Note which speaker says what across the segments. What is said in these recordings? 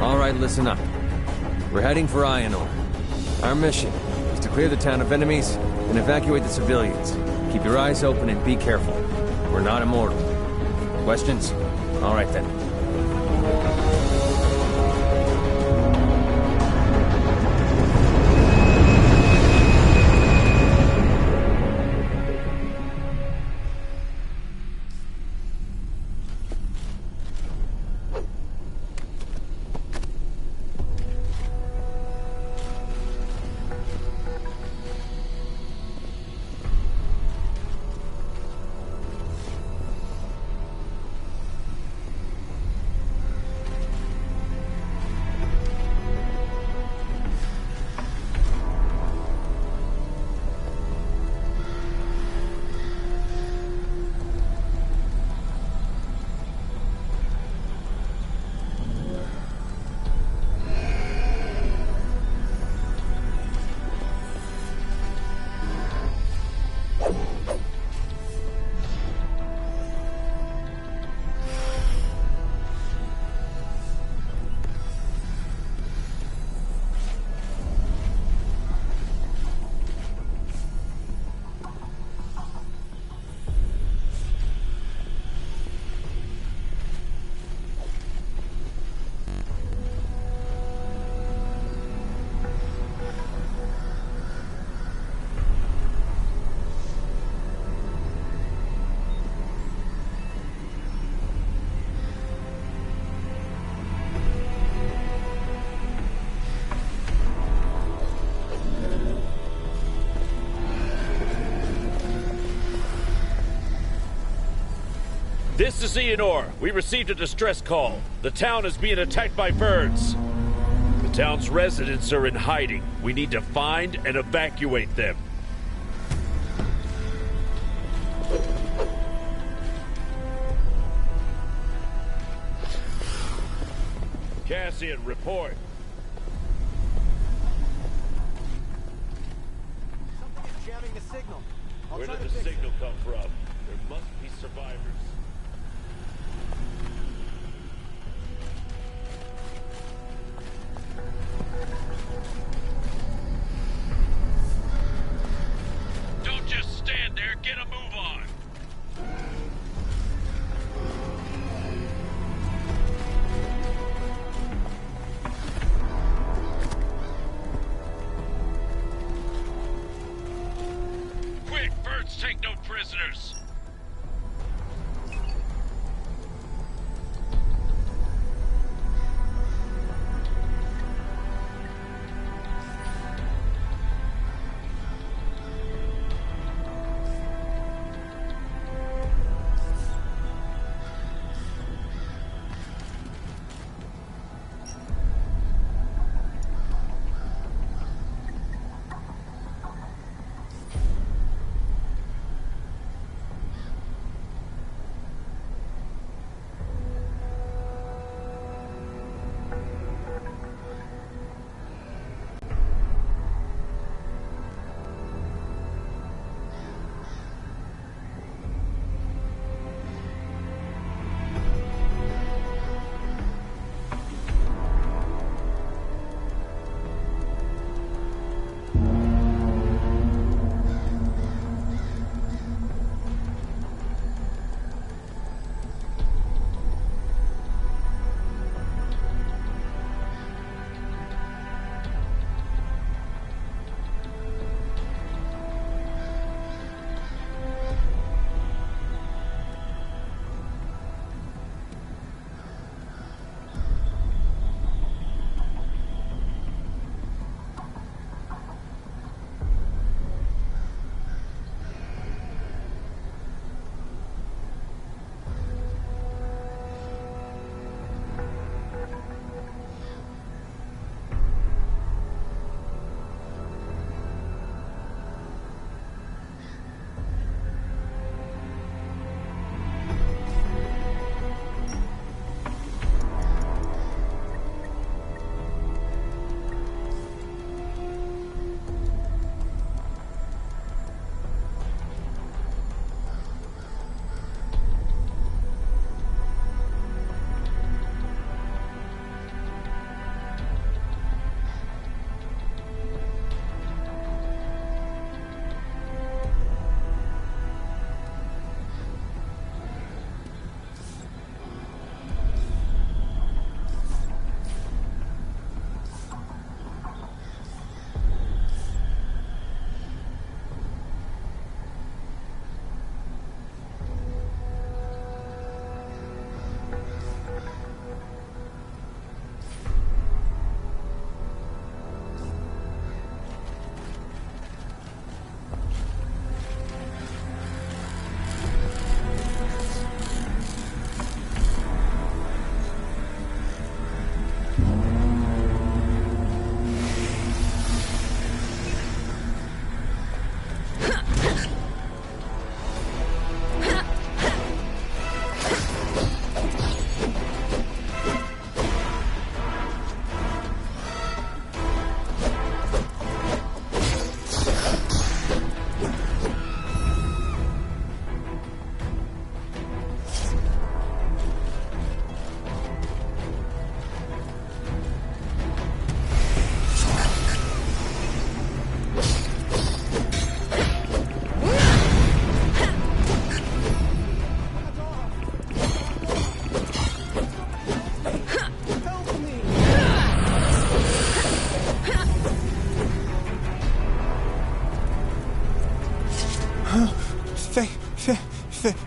Speaker 1: All right, listen up. We're heading for Ionor. Our mission is to clear the town of enemies and evacuate the civilians. Keep your eyes open and be careful. We're not immortal. Questions? All right then.
Speaker 2: This is Ionor. We received a distress call. The town is being attacked by birds. The town's residents are in hiding. We need to find and evacuate them. Cassian, report.
Speaker 3: Something is jamming the signal.
Speaker 2: Where did the signal come from? There must be survivors. Don't just stand there. Get a move on. Quick, birds take no prisoners.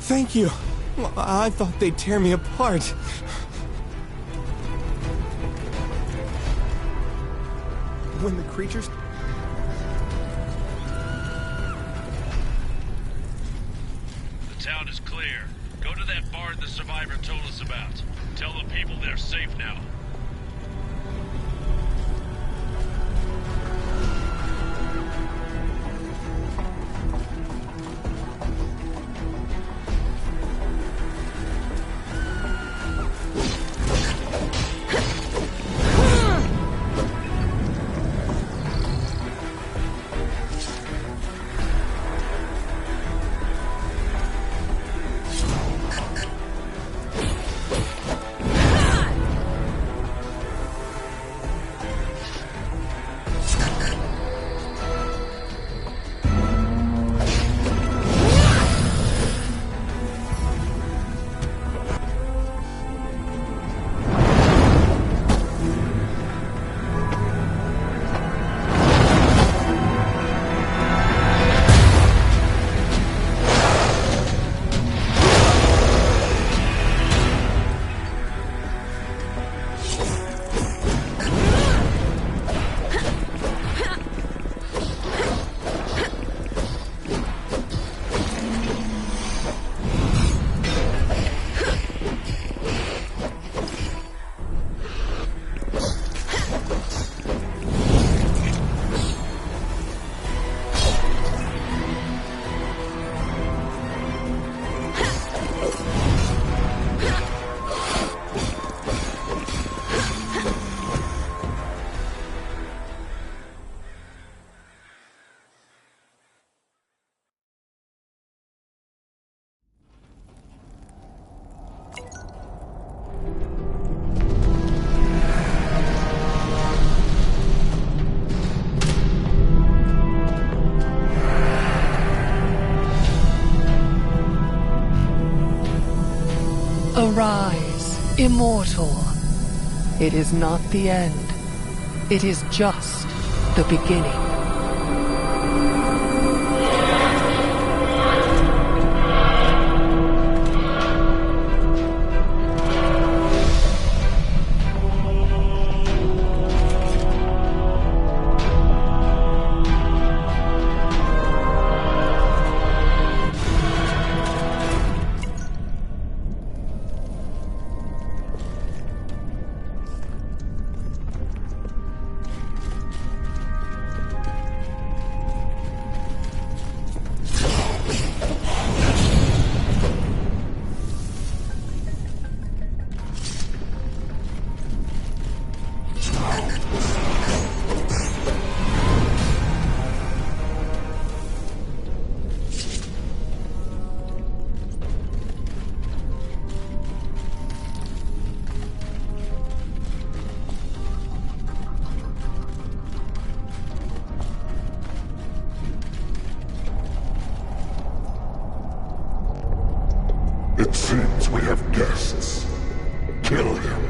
Speaker 4: Thank you. I thought they'd tear me apart. When the creatures...
Speaker 2: The town is clear. Go to that barn the survivor told us about. Tell the people they're safe now.
Speaker 5: Arise, immortal. It is not the end. It is just the beginning.
Speaker 6: It seems we have guests. Kill him.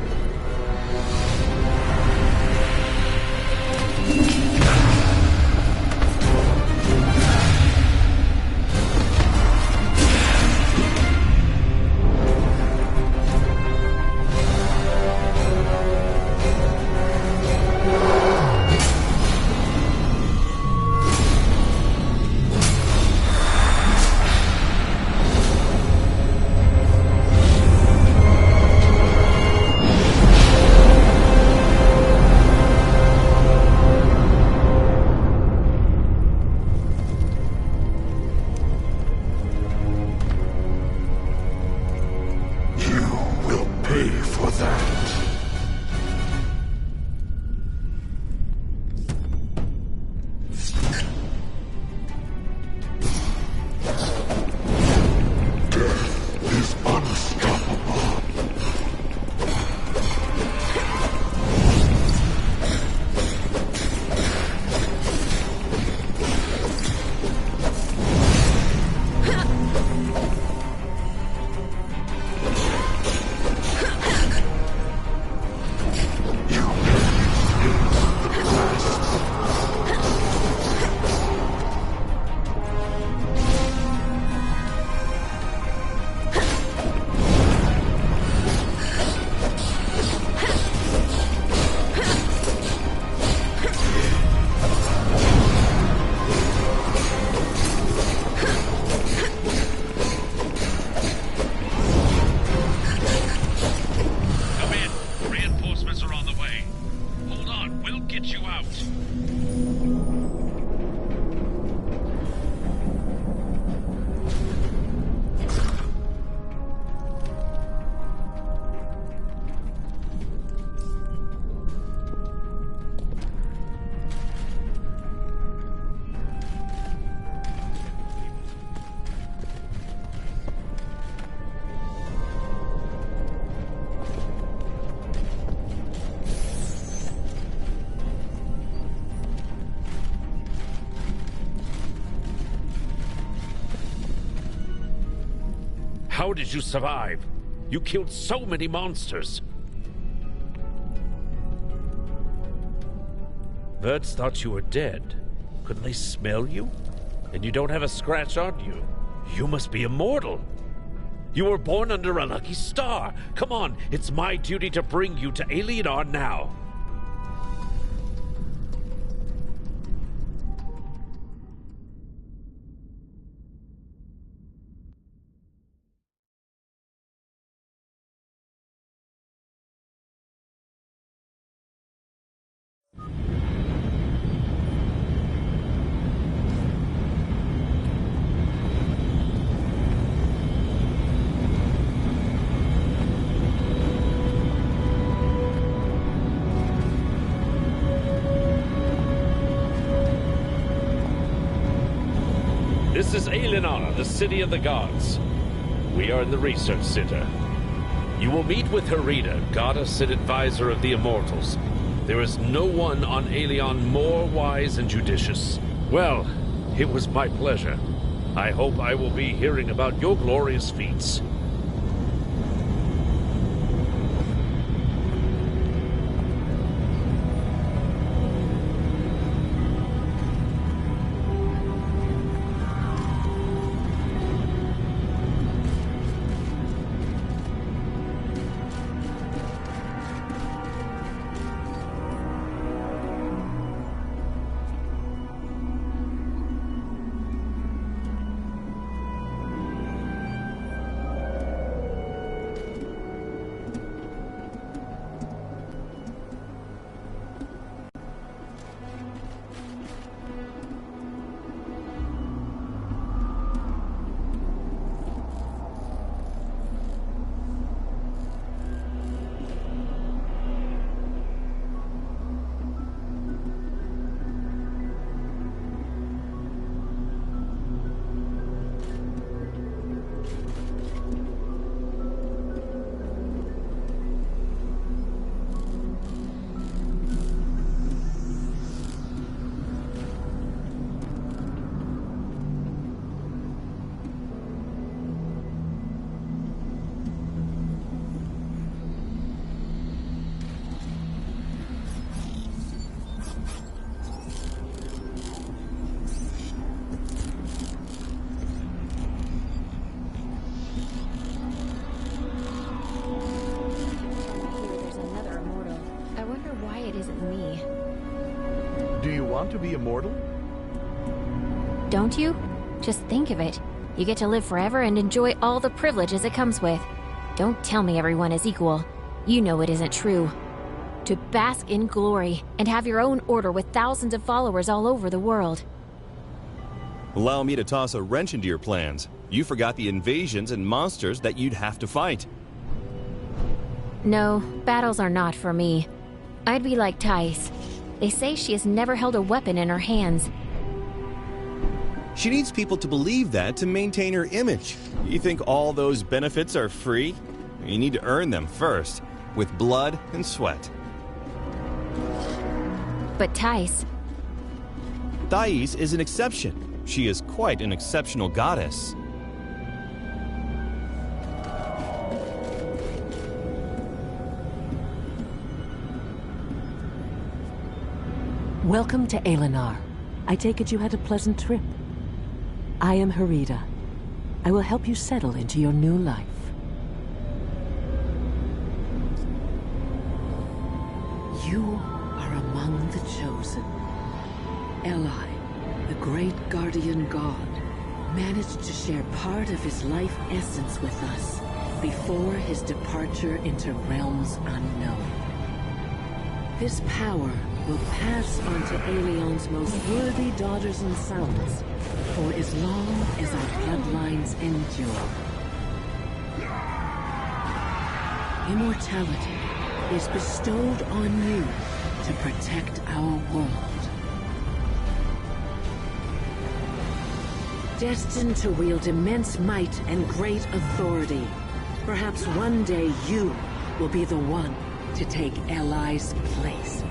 Speaker 2: How did you survive? You killed so many monsters. Birds thought you were dead. Couldn't they smell you? And you don't have a scratch on you. You must be immortal. You were born under a lucky star. Come on, it's my duty to bring you to Alienar now. This is Alienar, the city of the gods. We are in the research center. You will meet with Herida, goddess and advisor of the immortals. There is no one on Aelion more wise and judicious. Well, it was my pleasure. I hope I will be hearing about your glorious feats.
Speaker 7: Do you want to be immortal?
Speaker 8: Don't you? Just think of it. You get to live forever and enjoy all the privileges it comes with. Don't tell me everyone is equal. You know it isn't true. To bask in glory and have your own order with thousands of followers all over the world.
Speaker 9: Allow me to toss a wrench into your plans. You forgot the invasions and monsters that you'd have to fight.
Speaker 8: No, battles are not for me. I'd be like Thais. They say she has never held a weapon in her hands.
Speaker 9: She needs people to believe that to maintain her image. You think all those benefits are free? You need to earn them first, with blood and sweat.
Speaker 8: But Thais...
Speaker 9: Thais is an exception. She is quite an exceptional goddess.
Speaker 10: Welcome to Alienar. I take it you had a pleasant trip. I am Herida. I will help you settle into your new life. You are among the chosen. Eli, the great guardian god, managed to share part of his life essence with us before his departure into realms unknown. This power will pass on to Alion's most worthy daughters and sons for as long as our bloodlines endure. Immortality is bestowed on you to protect our world. Destined to wield immense might and great authority, perhaps one day you will be the one to take Eli's place.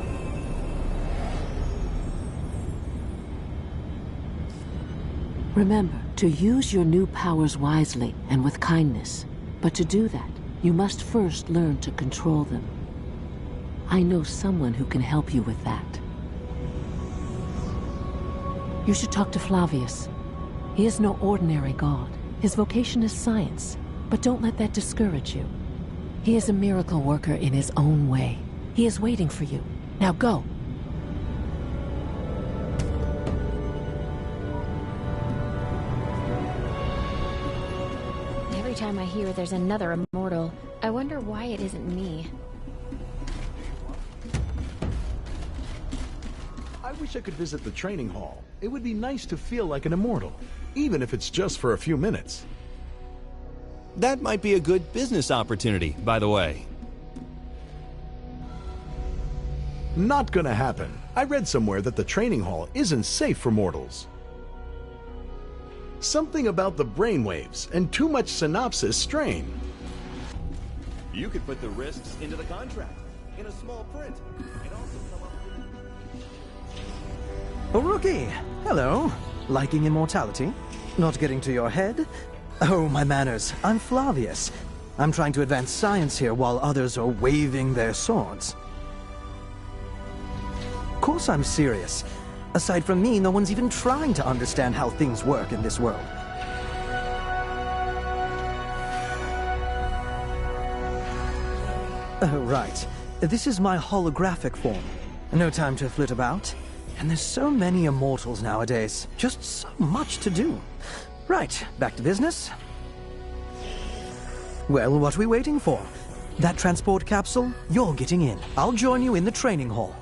Speaker 10: Remember to use your new powers wisely and with kindness. But to do that, you must first learn to control them. I know someone who can help you with that. You should talk to Flavius. He is no ordinary god. His vocation is science, but don't let that discourage you. He is a miracle worker in his own way. He is waiting for you. Now go.
Speaker 8: Every time I hear there's another immortal, I wonder why it isn't me.
Speaker 7: I wish I could visit the training hall. It would be nice to feel like an immortal, even if it's just for a few minutes.
Speaker 9: That might be a good business opportunity, by the way.
Speaker 7: Not gonna happen. I read somewhere that the training hall isn't safe for mortals. Something about the brainwaves and too much synopsis strain.
Speaker 9: You could put the risks into the contract, in a small print, and also come up with...
Speaker 11: Oh, rookie! Hello. Liking immortality? Not getting to your head? Oh, my manners. I'm Flavius. I'm trying to advance science here while others are waving their swords. Of course I'm serious. Aside from me, no one's even trying to understand how things work in this world. Oh, right. This is my holographic form. No time to flit about. And there's so many immortals nowadays. Just so much to do. Right, back to business. Well, what are we waiting for? That transport capsule? You're getting in. I'll join you in the training hall.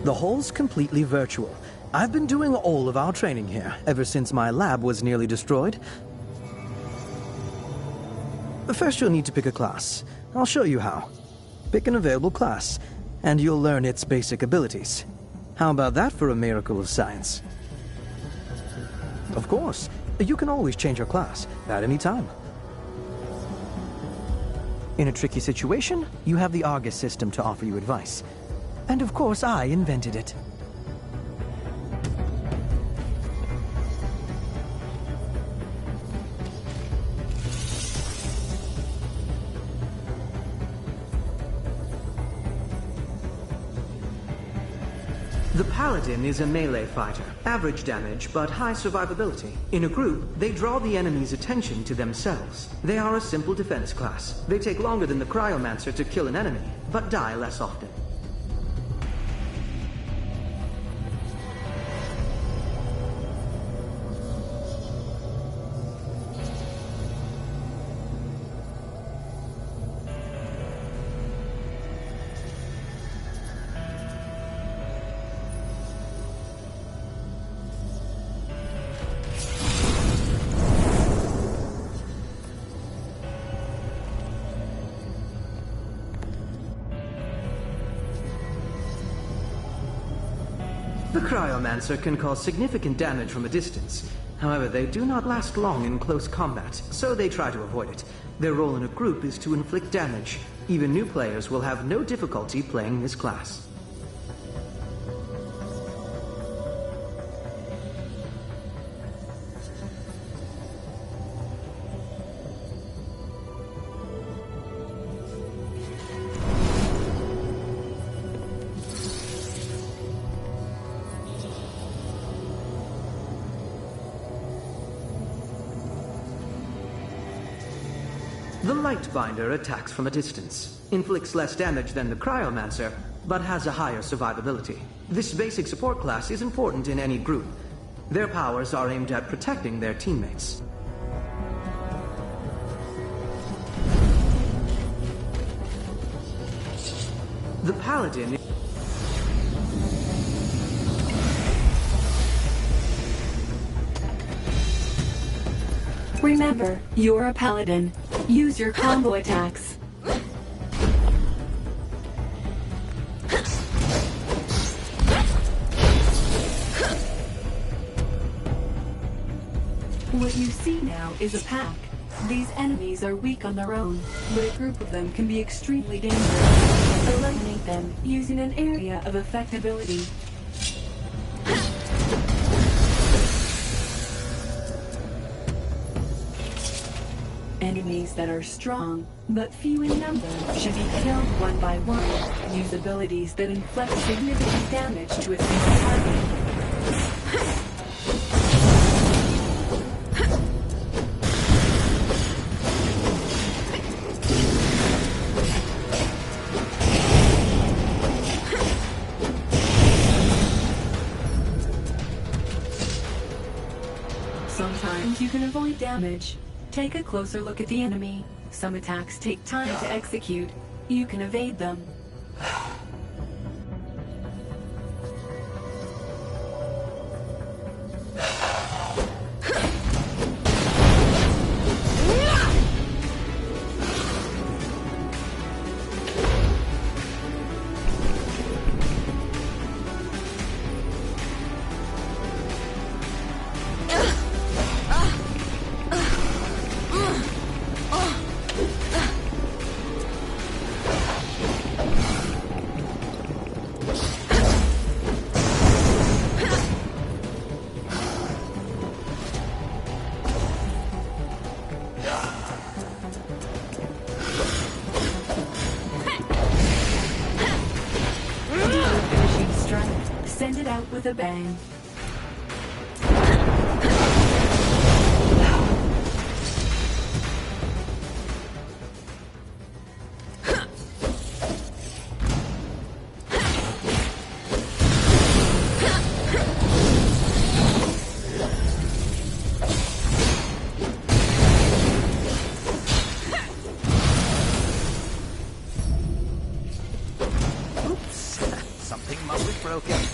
Speaker 11: The hall's completely virtual. I've been doing all of our training here ever since my lab was nearly destroyed. First, you'll need to pick a class. I'll show you how. Pick an available class, and you'll learn its basic abilities. How about that for a miracle of science? Of course, you can always change your class at any time. In a tricky situation, you have the Argus system to offer you advice. And of course, I invented it. The Paladin is a melee fighter. Average damage, but high survivability. In a group, they draw the enemy's attention to themselves. They are a simple defense class. They take longer than the Cryomancer to kill an enemy, but die less often. The Cryomancer can cause significant damage from a distance. However, they do not last long in close combat, so they try to avoid it. Their role in a group is to inflict damage. Even new players will have no difficulty playing this class. The Lightbinder attacks from a distance, inflicts less damage than the Cryomancer, but has a higher survivability. This basic support class is important in any group. Their powers are aimed at protecting their teammates. The Paladin...
Speaker 12: Remember, you're a paladin. Use your combo attacks. What you see now is a pack. These enemies are weak on their own, but a group of them can be extremely dangerous. Eliminate them using an area of effectability. Enemies that are strong, but few in number, should be killed one by one. Use abilities that inflict significant damage to a single target. Sometimes you can avoid damage. Take a closer look at the enemy. Some attacks take time to execute. You can evade them. Send it out with a bang.
Speaker 11: Oops, something must be broken.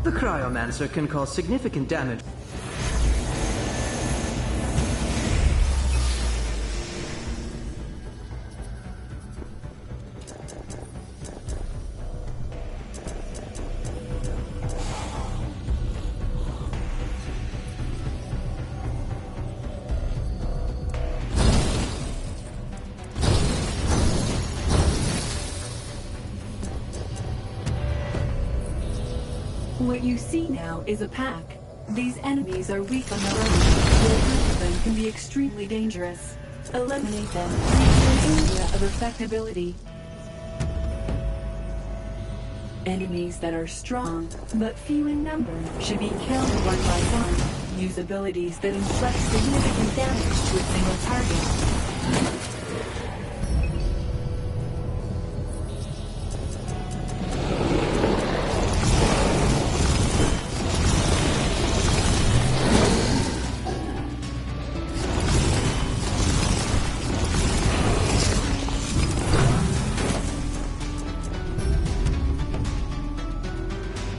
Speaker 11: The Cryomancer can cause significant damage.
Speaker 12: What you see now is a pack. These enemies are weak on their own. A group of them can be extremely dangerous. Eliminate them, reach an area of effectability. Enemies that are strong, but few in number, should be killed one by one. Use abilities that inflict significant damage to a single target.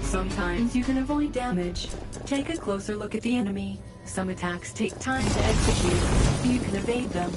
Speaker 12: Sometimes you can avoid damage. Take a closer look at the enemy. Some attacks take time to execute. You can evade them.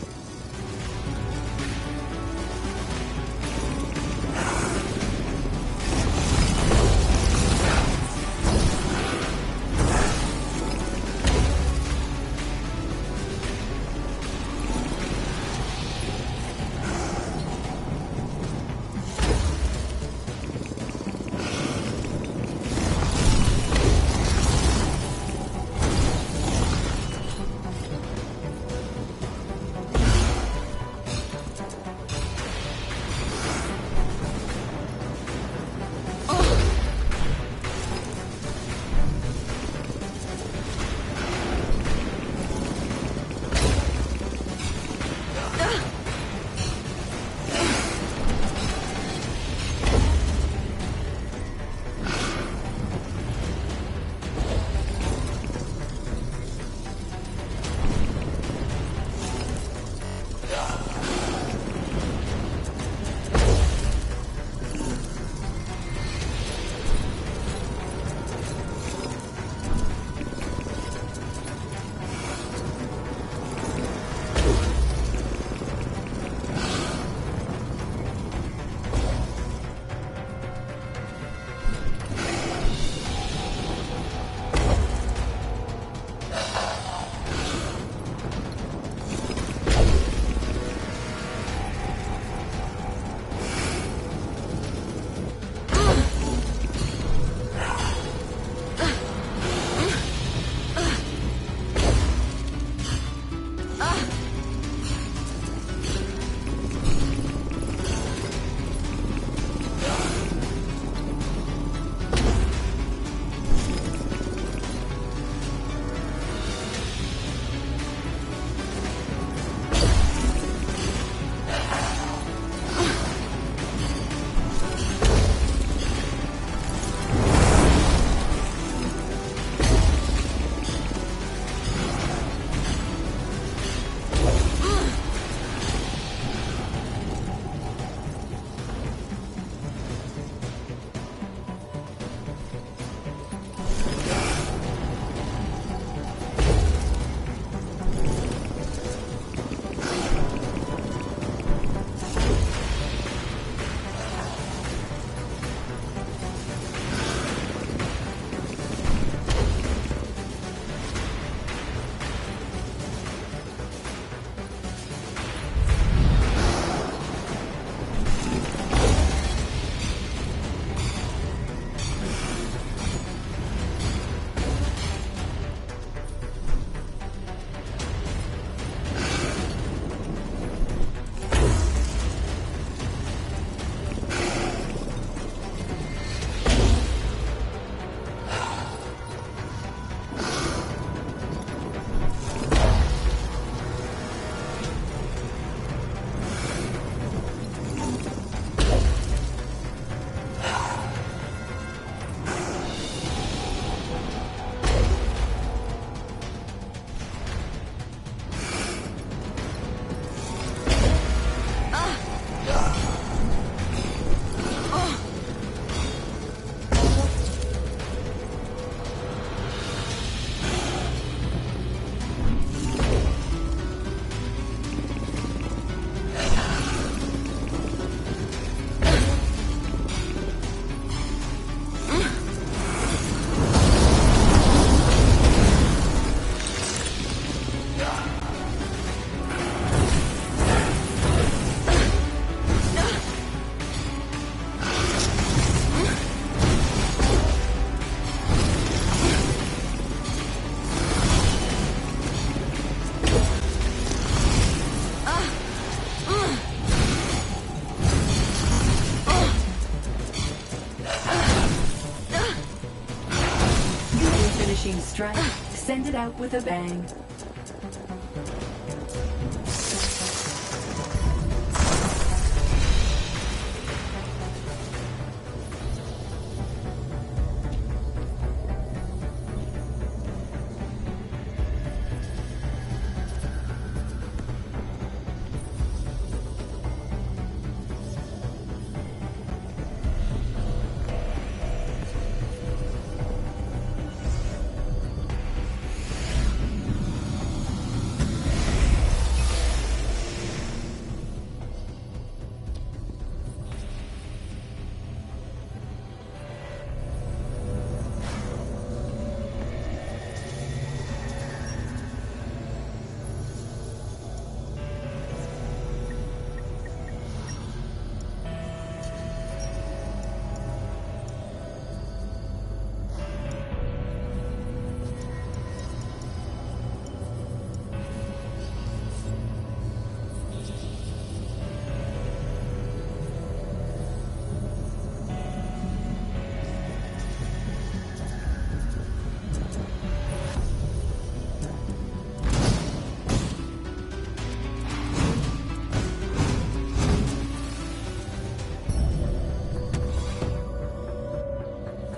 Speaker 12: Finishing strike. Send it out with a bang.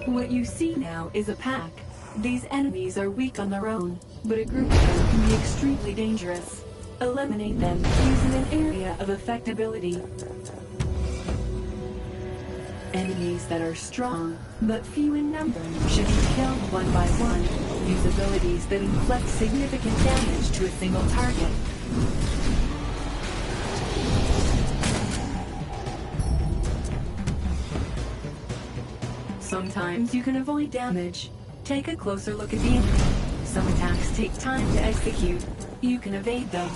Speaker 12: What you see now is a pack. These enemies are weak on their own, but a group of them can be extremely dangerous. Eliminate them using an area of effectability. Enemies that are strong, but few in number, should be killed one by one. Use abilities that inflict significant damage to a single target. Sometimes you can avoid damage. Take a closer look at the enemy. Some attacks take time to execute. You can evade them.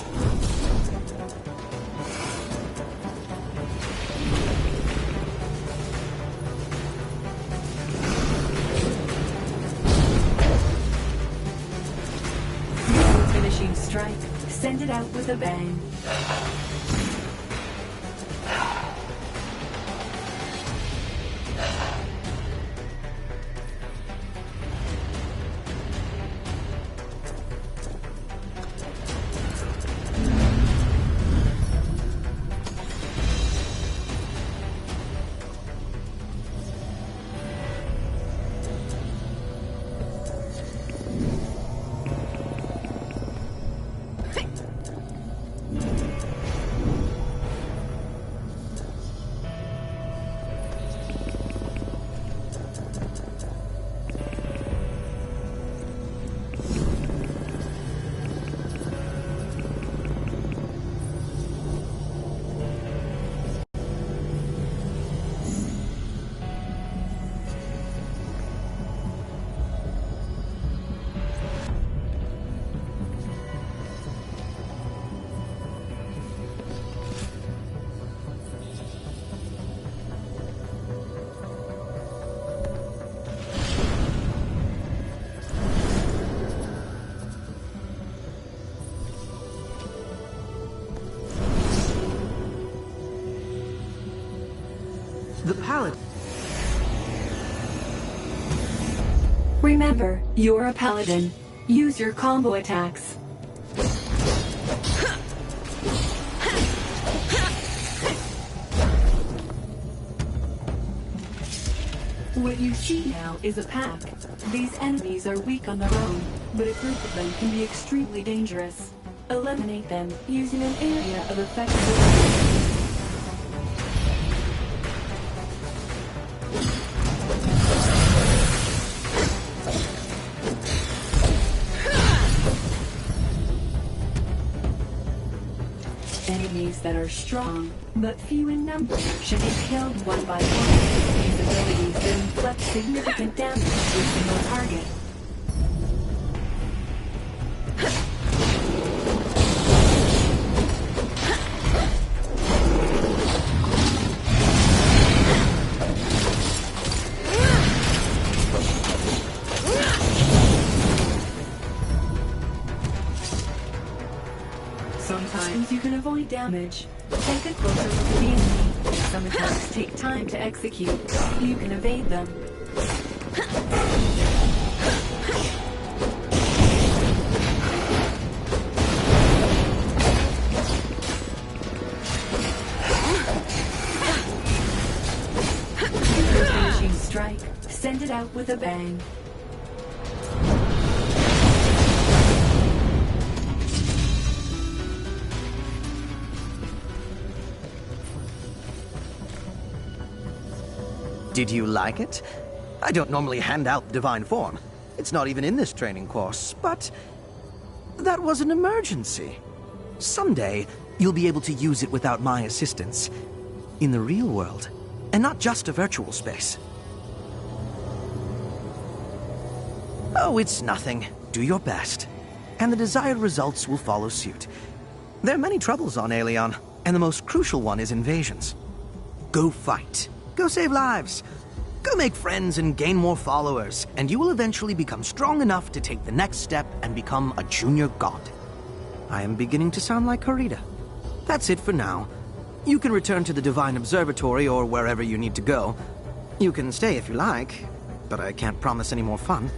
Speaker 12: Finishing strike. Send it out with a bang.
Speaker 11: The paladin.
Speaker 12: Remember, you're a paladin. Use your combo attacks. What you see now is a pack. These enemies are weak on their own, but a group of them can be extremely dangerous. Eliminate them using an area of effectiveness. Enemies that are strong, but few in number, should be killed one by one. Use abilities that inflict significant damage to a single target. Sometimes you can avoid damage. Take a closer look at the enemy. Some attacks take time to execute. You can evade them. with a bang.
Speaker 11: Did you like it? I don't normally hand out divine form. It's not even in this training course, but that was an emergency. Someday, you'll be able to use it without my assistance. In the real world, and not just a virtual space. Oh, it's nothing. Do your best. And the desired results will follow suit. There are many troubles on Aelion, and the most crucial one is invasions. Go fight. Go save lives. Go make friends and gain more followers, and you will eventually become strong enough to take the next step and become a junior god. I am beginning to sound like Harita. That's it for now. You can return to the Divine Observatory or wherever you need to go. You can stay if you like, but I can't promise any more fun.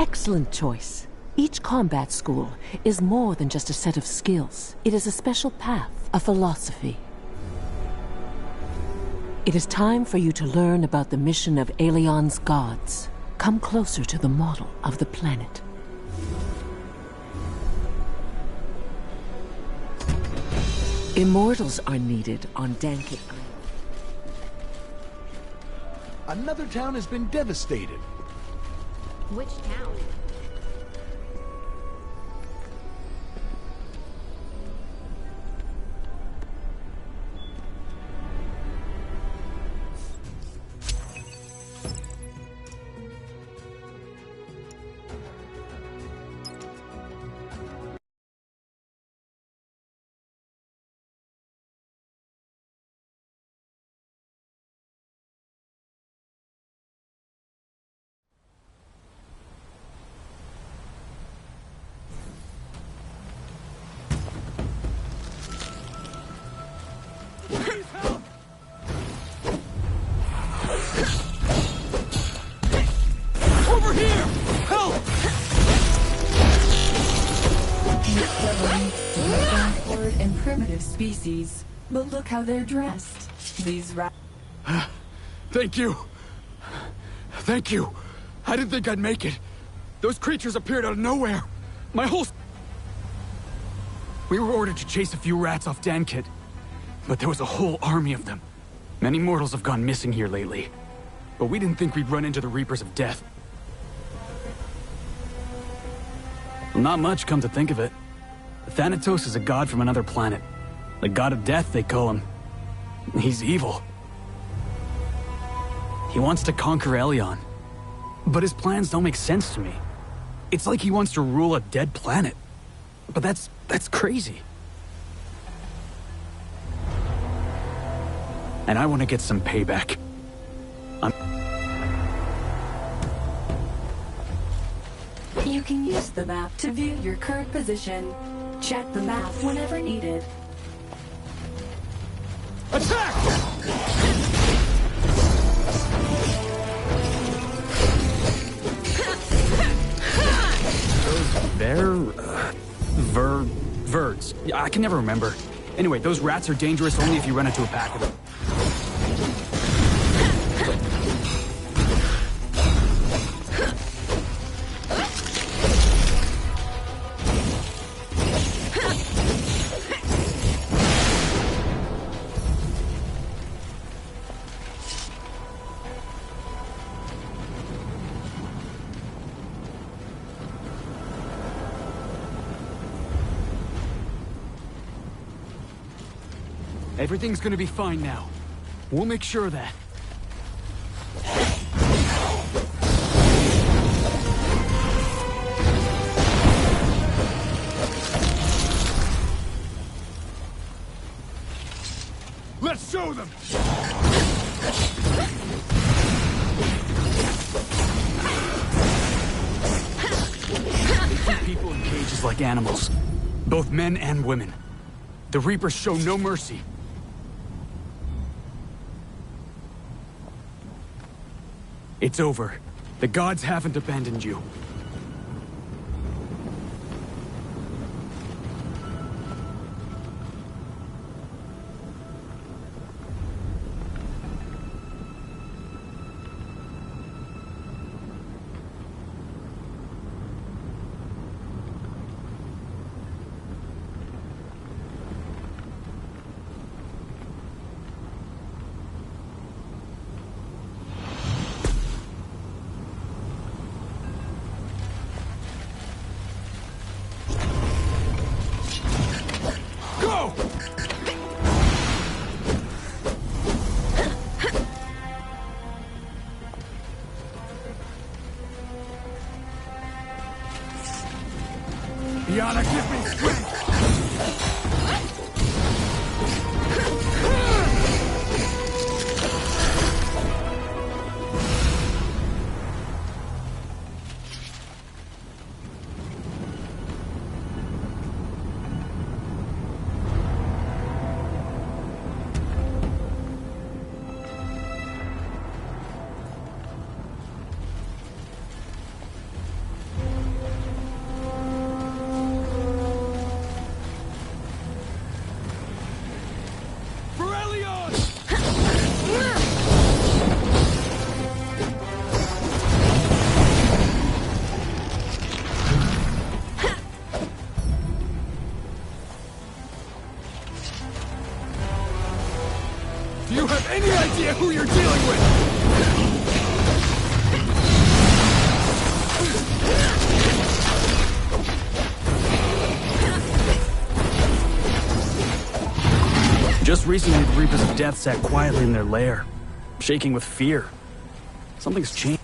Speaker 10: Excellent choice. Each combat school is more than just a set of skills. It is a special path, a philosophy. It is time for you to learn about the mission of Aelion's gods. Come closer to the model of the planet. Immortals are needed on Danket Island.
Speaker 7: Another town has been devastated.
Speaker 8: Which town?
Speaker 12: Species, but look how they're dressed. These
Speaker 13: Thank you. Thank you. I didn't think I'd make it. Those creatures appeared out of nowhere. My whole... We were ordered to chase a few rats off Dankit, but there was a whole army of them. Many mortals have gone missing here lately, but we didn't think we'd run into the Reapers of Death. Well, not much, come to think of it. Thanatos is a god from another planet. The god of death, they call him. He's evil. He wants to conquer Aelion. But his plans don't make sense to me. It's like he wants to rule a dead planet. But that's crazy. And I want to get some payback.
Speaker 12: You can use the map to view your current position. Check the map whenever needed.
Speaker 13: Attack! Verds. Yeah, I can never remember. Anyway, those rats are dangerous only if you run into a pack of them. Everything's gonna be fine now. We'll make sure of that. Let's show them! They treat people in cages like animals. Both men and women. The Reapers show no mercy. It's over. The gods haven't abandoned you. Do you have any idea who you're dealing with? Just recently, the Reapers of Death sat quietly in their lair, shaking with fear. Something's changed.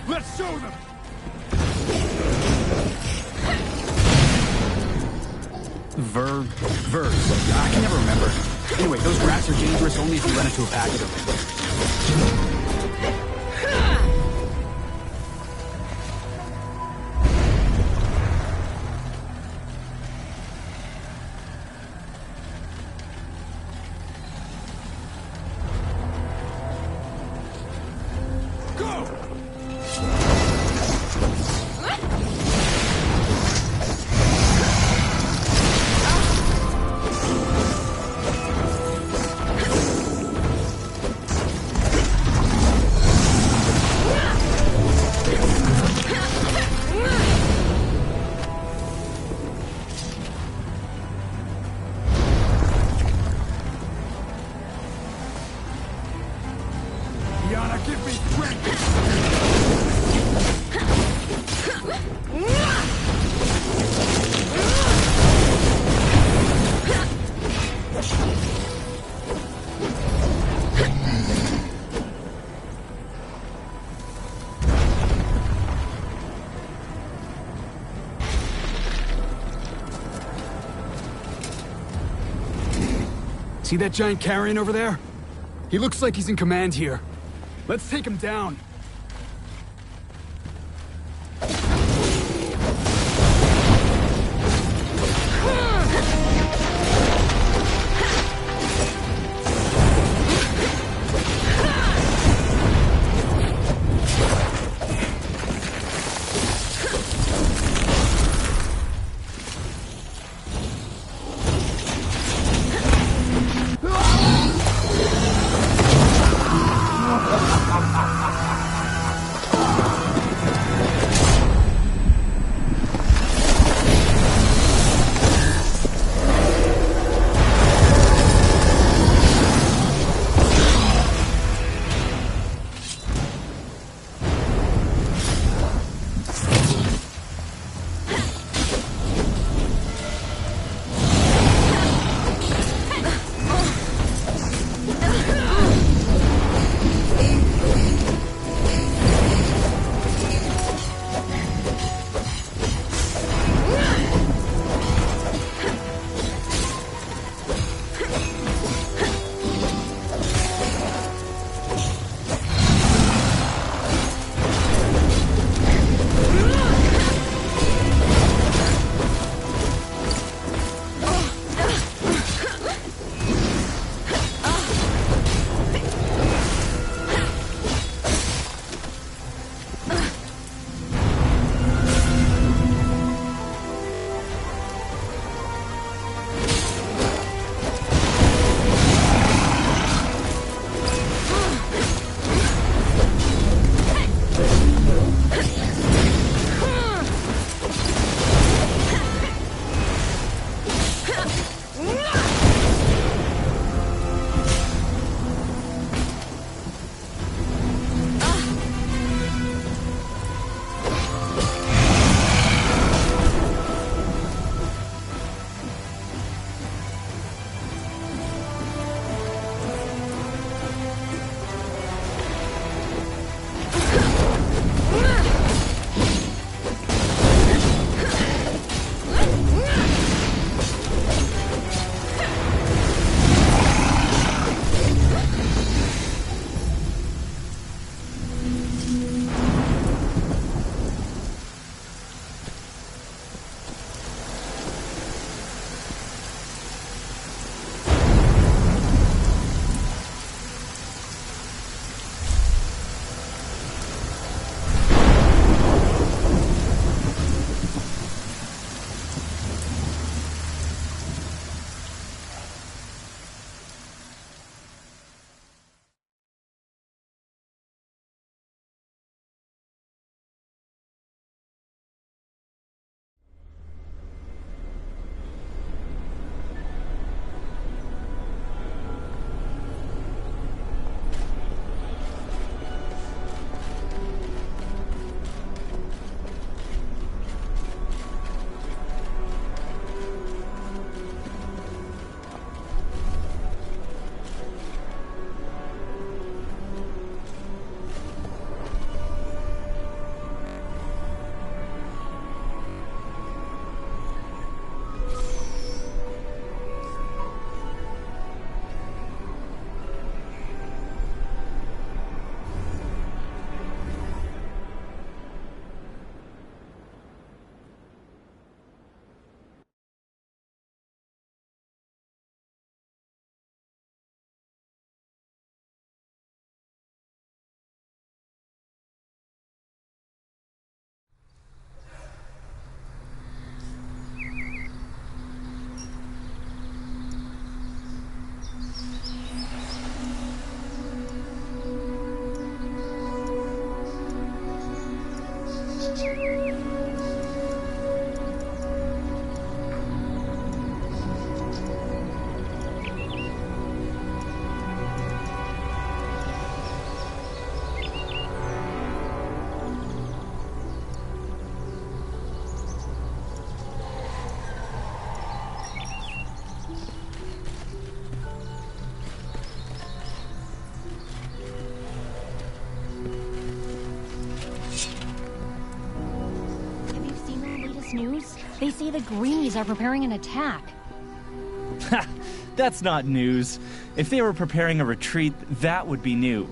Speaker 14: Let's show them!
Speaker 13: Verb. I can never remember. Anyway, those rats are dangerous only if you run into a pack of them. See that giant carrion over there? He looks like he's in command here. Let's take him down.
Speaker 14: this news? They say the Greenies are preparing an attack.
Speaker 15: Ha! That's not news. If they were preparing a retreat, that would be new.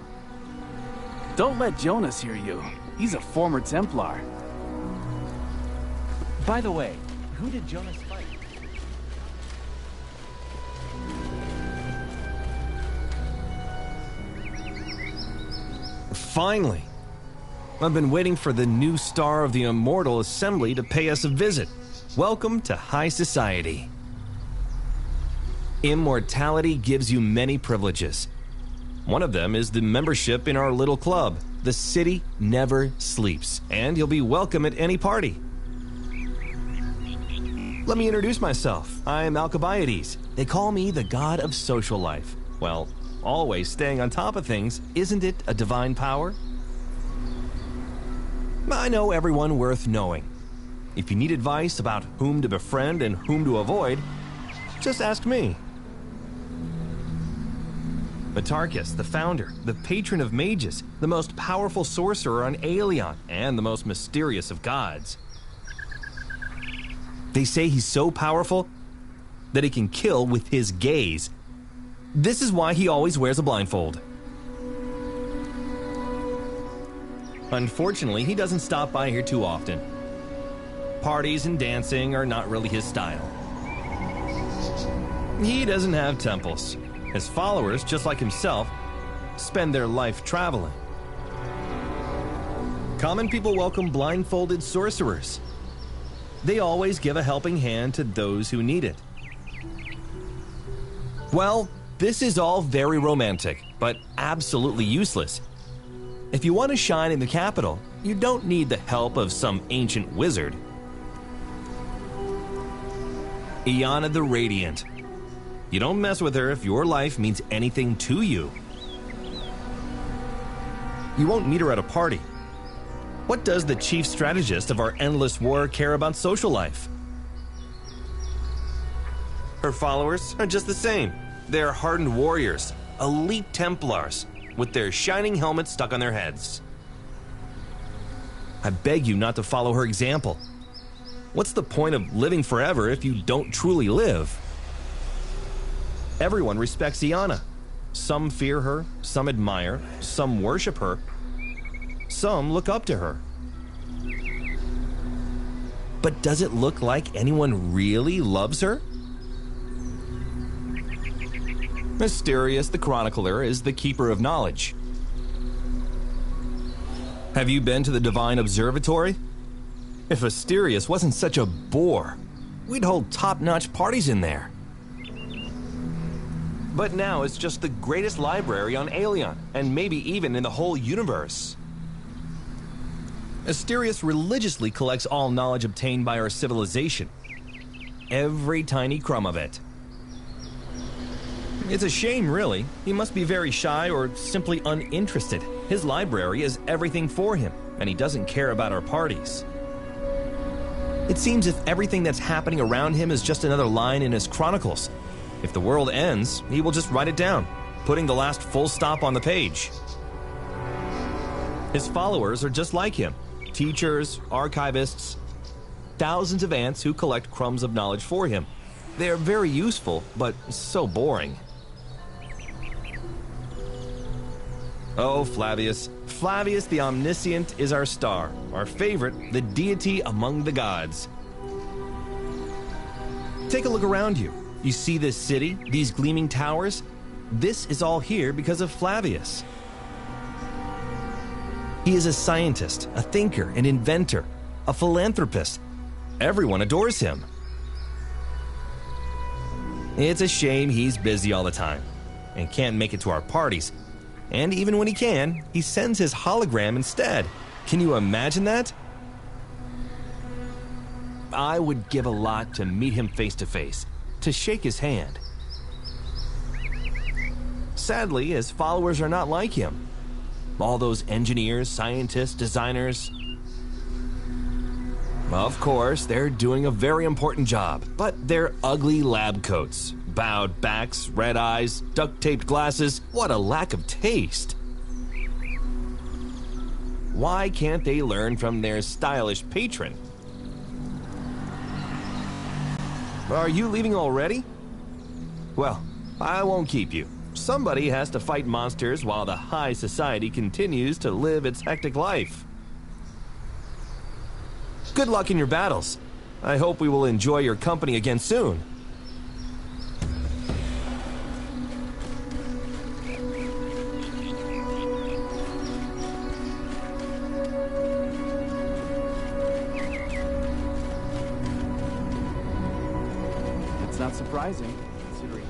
Speaker 13: Don't let Jonas hear you. He's a former Templar.
Speaker 15: By the way, who did Jonas fight?
Speaker 9: Finally! I've been waiting for the new star of the Immortal Assembly to pay us a visit. Welcome to High Society. Immortality gives you many privileges. One of them is the membership in our little club. The city never sleeps, and you'll be welcome at any party. Let me introduce myself. I'm Alcibiades. They call me the god of social life. Well, always staying on top of things, isn't it a divine power? I know everyone worth knowing. If you need advice about whom to befriend and whom to avoid, just ask me. Matarchus, the founder, the patron of mages, the most powerful sorcerer on Aeolion, and the most mysterious of gods. They say he's so powerful that he can kill with his gaze. This is why he always wears a blindfold. Unfortunately, he doesn't stop by here too often. Parties and dancing are not really his style. He doesn't have temples. His followers, just like himself, spend their life traveling. Common people welcome blindfolded sorcerers. They always give a helping hand to those who need it. Well, this is all very romantic, but absolutely useless. If you want to shine in the capital, you don't need the help of some ancient wizard. Iana the Radiant. You don't mess with her if your life means anything to you. You won't meet her at a party. What does the chief strategist of our endless war care about social life? Her followers are just the same. They're hardened warriors, elite Templars, with their shining helmets stuck on their heads. I beg you not to follow her example. What's the point of living forever if you don't truly live? Everyone respects Iana. Some fear her, some admire, some worship her, some look up to her. But does it look like anyone really loves her? Mysterious the Chronicler is the keeper of knowledge. Have you been to the Divine Observatory? If Asterius wasn't such a bore, we'd hold top-notch parties in there. But now it's just the greatest library on Aeolion, and maybe even in the whole universe. Asterius religiously collects all knowledge obtained by our civilization. Every tiny crumb of it. It's a shame, really. He must be very shy or simply uninterested. His library is everything for him, and he doesn't care about our parties. It seems if everything that's happening around him is just another line in his chronicles. If the world ends, he will just write it down, putting the last full stop on the page. His followers are just like him. Teachers, archivists, thousands of ants who collect crumbs of knowledge for him. They are very useful, but so boring. Oh, Flavius. Flavius the Omniscient is our star, our favorite, the deity among the gods. Take a look around you. You see this city, these gleaming towers? This is all here because of Flavius. He is a scientist, a thinker, an inventor, a philanthropist. Everyone adores him. It's a shame he's busy all the time and can't make it to our parties. And even when he can, he sends his hologram instead. Can you imagine that? I would give a lot to meet him face to face, to shake his hand. Sadly, his followers are not like him. All those engineers, scientists, designers. Of course, they're doing a very important job, but they're ugly lab coats. Bowed backs, red eyes, duct-taped glasses. What a lack of taste. Why can't they learn from their stylish patron? Are you leaving already? Well, I won't keep you. Somebody has to fight monsters while the high society continues to live its hectic life. Good luck in your battles. I hope we will enjoy your company again soon.
Speaker 13: It's not surprising, considering...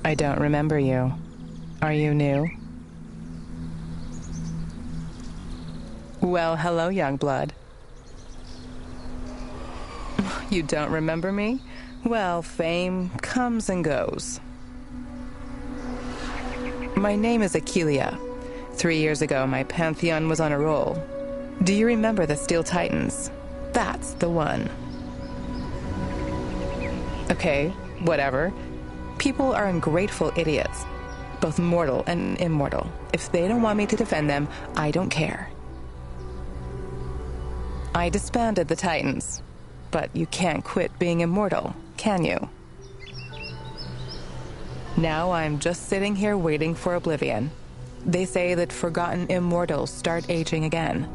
Speaker 16: I don't remember you. Are you new? Well, hello, young blood. You don't remember me? Well, fame comes and goes. My name is Aquilia. 3 years ago, my pantheon was on a roll. Do you remember the Steel Titans? That's the one. Okay, whatever. People are ungrateful idiots, both mortal and immortal. If they don't want me to defend them, I don't care. I disbanded the Titans, but you can't quit being immortal, can you? Now I'm just sitting here waiting for oblivion. They say that forgotten immortals start aging again.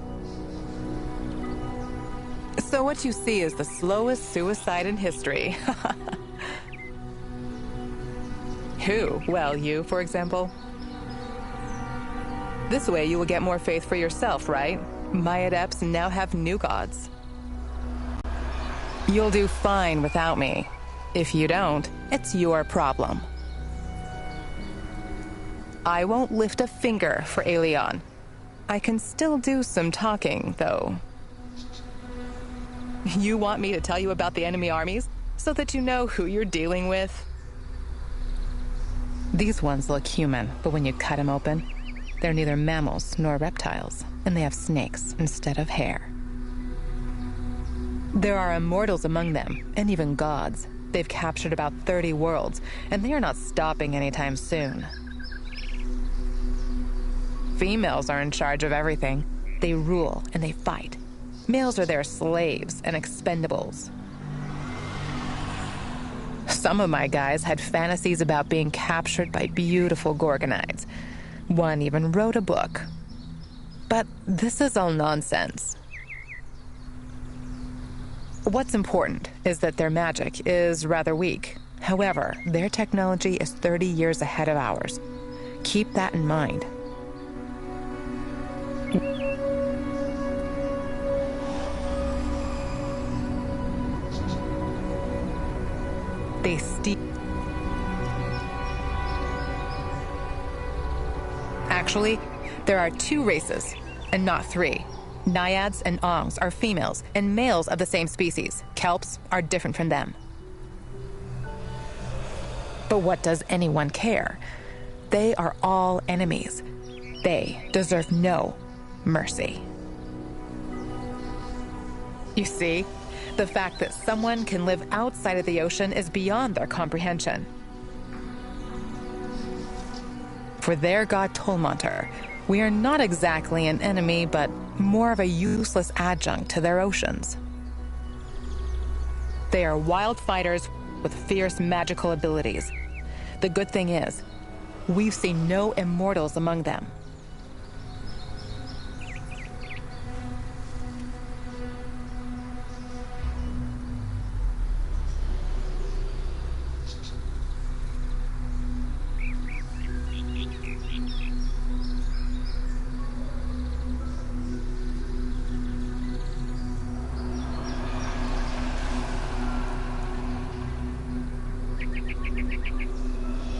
Speaker 16: So what you see is the slowest suicide in history. Who? Well, you, for example. This way you will get more faith for yourself, right? My adepts now have new gods. You'll do fine without me. If you don't, it's your problem. I won't lift a finger for Aelion. I can still do some talking, though. You want me to tell you about the enemy armies, so that you know who you're dealing with? These ones look human, but when you cut them open, they're neither mammals nor reptiles, and they have snakes instead of hair. There are immortals among them, and even gods. They've captured about 30 worlds, and they are not stopping anytime soon. Females are in charge of everything. They rule and they fight. Males are their slaves and expendables. Some of my guys had fantasies about being captured by beautiful Gorgonides. One even wrote a book. But this is all nonsense. What's important is that their magic is rather weak. However, their technology is 30 years ahead of ours. Keep that in mind. Actually, there are 2 races, and not 3. Naiads and Ongs are females, and males of the same species. Kelps are different from them. But what does anyone care? They are all enemies. They deserve no mercy. You see, the fact that someone can live outside of the ocean is beyond their comprehension. For their god Tolmonter, we are not exactly an enemy, but more of a useless adjunct to their oceans. They are wild fighters with fierce magical abilities. The good thing is, we've seen no immortals among them.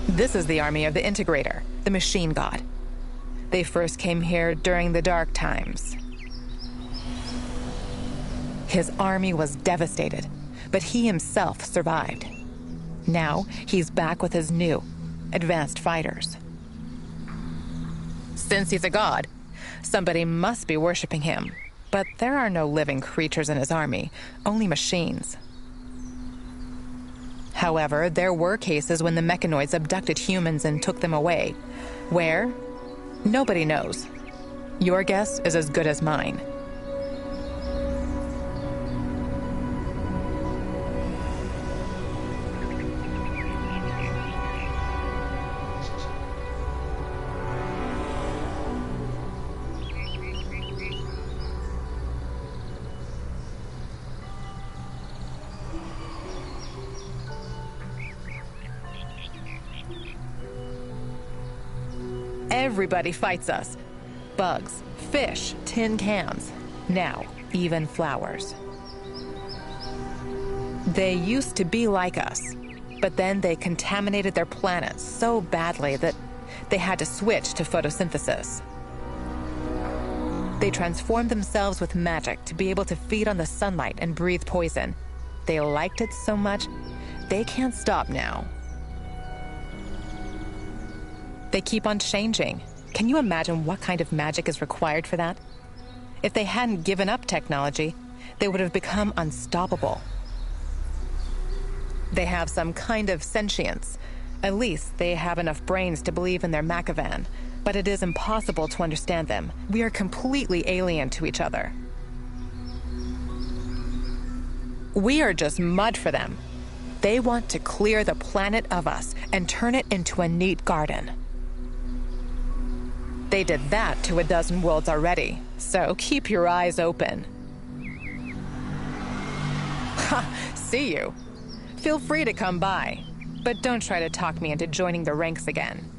Speaker 16: This is the army of the Integrator, the machine god. They first came here during the Dark Times. His army was devastated, but he himself survived. Now, he's back with his new, advanced fighters. Since he's a god, somebody must be worshipping him. But there are no living creatures in his army, only machines. However, there were cases when the mechanoids abducted humans and took them away. Where? Nobody knows. Your guess is as good as mine. Everybody fights us. Bugs, fish, tin cans. Now, even flowers. They used to be like us, but then they contaminated their planet so badly that they had to switch to photosynthesis. They transformed themselves with magic to be able to feed on the sunlight and breathe poison. They liked it so much, they can't stop now. They keep on changing. Can you imagine what kind of magic is required for that? If they hadn't given up technology, they would have become unstoppable. They have some kind of sentience. At least they have enough brains to believe in their Machiavan. But it is impossible to understand them. We are completely alien to each other. We are just mud for them. They want to clear the planet of us and turn it into a neat garden. They did that to a dozen worlds already, so keep your eyes open. Ha! See you. Feel free to come by. But don't try to talk me into joining the ranks again.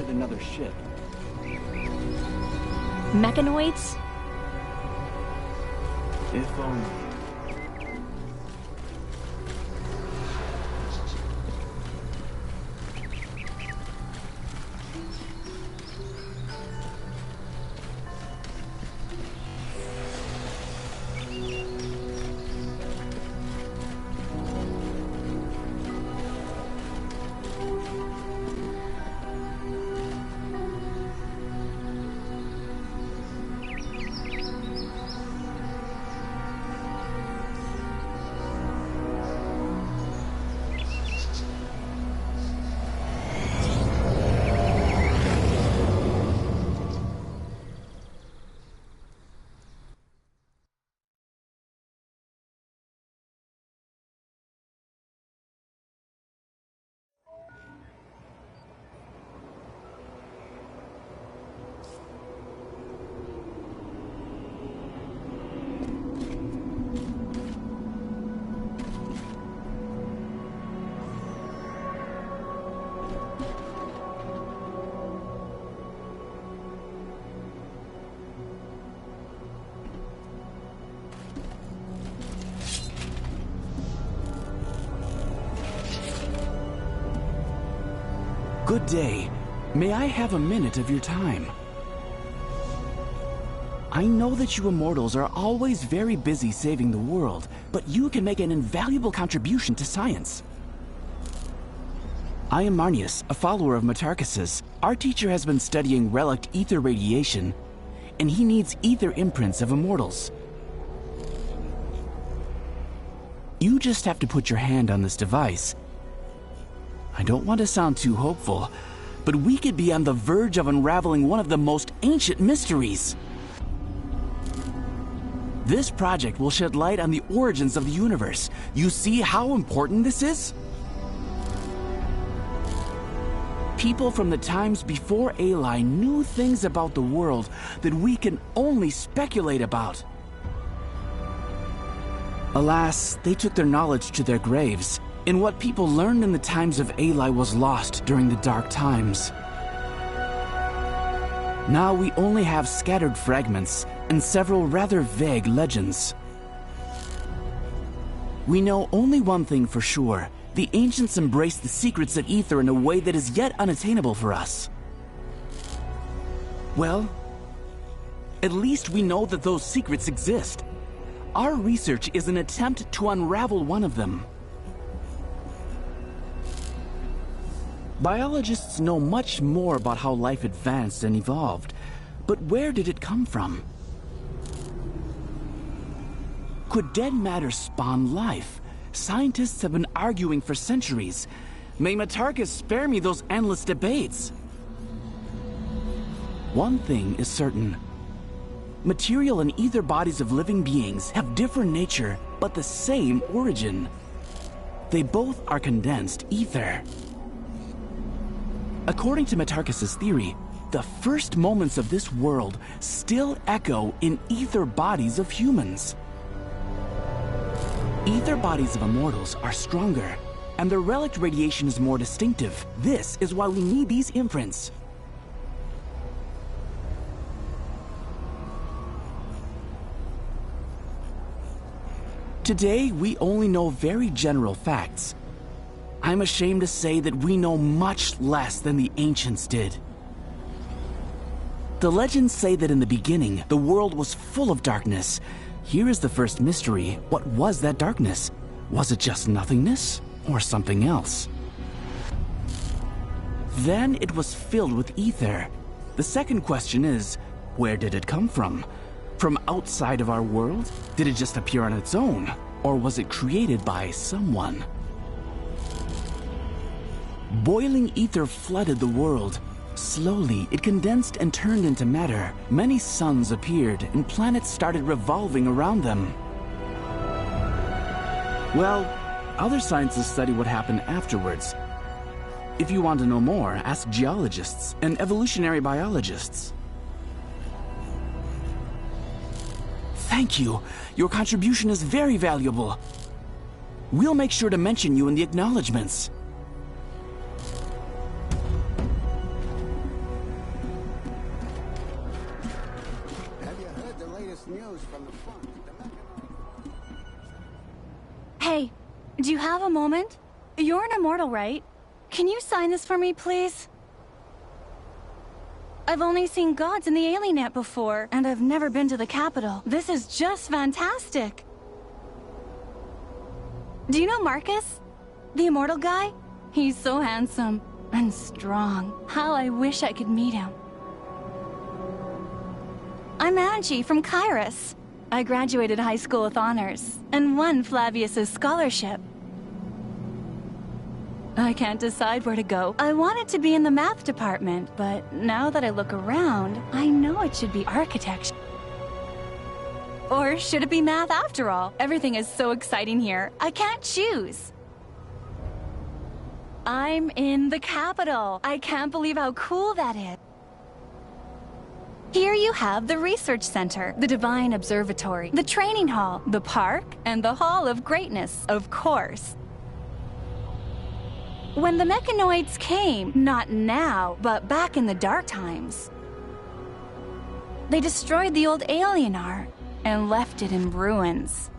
Speaker 17: Another ship.
Speaker 14: Mechanoids?
Speaker 17: If only. Good day. May I have a minute of your time? I know that you immortals are always very busy saving the world, but you can make an invaluable contribution to science. I am Marnius, a follower of Metarchus's. Our teacher has been studying relic ether radiation, and he needs ether imprints of immortals. You just have to put your hand on this device. I don't want to sound too hopeful, but we could be on the verge of unraveling one of the most ancient mysteries. This project will shed light on the origins of the universe. You see how important this is? People from the times before Aloy knew things about the world that we can only speculate about. Alas, they took their knowledge to their graves, and what people learned in the times of Aloy was lost during the dark times. Now we only have scattered fragments and several rather vague legends. We know only one thing for sure. The ancients embraced the secrets of ether in a way that is yet unattainable for us. Well, at least we know that those secrets exist. Our research is an attempt to unravel one of them. Biologists know much more about how life advanced and evolved, but where did it come from? Could dead matter spawn life? Scientists have been arguing for centuries. May Metarchus spare me those endless debates. One thing is certain. Material and ether bodies of living beings have different nature, but the same origin. They both are condensed ether. According to Metarchus's theory, the first moments of this world still echo in ether bodies of humans. Ether bodies of immortals are stronger, and their relic radiation is more distinctive. This is why we need these imprints. Today, we only know very general facts. I'm ashamed to say that we know much less than the ancients did. The legends say that in the beginning, the world was full of darkness. Here is the first mystery. What was that darkness? Was it just nothingness, or something else? Then it was filled with ether. The second question is, where did it come from? From outside of our world? Did it just appear on its own? Or was it created by someone? Boiling ether flooded the world. Slowly, it condensed and turned into matter. Many suns appeared, and planets started revolving around them. Well, other scientists study what happened afterwards. If you want to know more, ask geologists and evolutionary biologists. Thank you. Your contribution is very valuable. We'll make sure to mention you in the acknowledgements.
Speaker 18: Have you heard the latest news from the front?
Speaker 14: Hey, do you have a moment? You're an immortal, right? Can you sign this for me, please? I've only seen gods in the Alienet before, and I've never been to the capital. This is just fantastic. Do you know Marcus? The immortal guy? He's so handsome and strong. How I wish I could meet him. I'm Angie from Kairos. I graduated high school with honors and won Flavius's scholarship. I can't decide where to go. I wanted to be in the math department, but now that I look around, I know it should be architecture. Or should it be math after all? Everything is so exciting here. I can't choose. I'm in the capital. I can't believe how cool that is. Here you have the research center, the Divine Observatory, the training hall, the park, and the Hall of Greatness, of course. When the mechanoids came, not now, but back in the dark times, they destroyed the old Alienar and left it in ruins.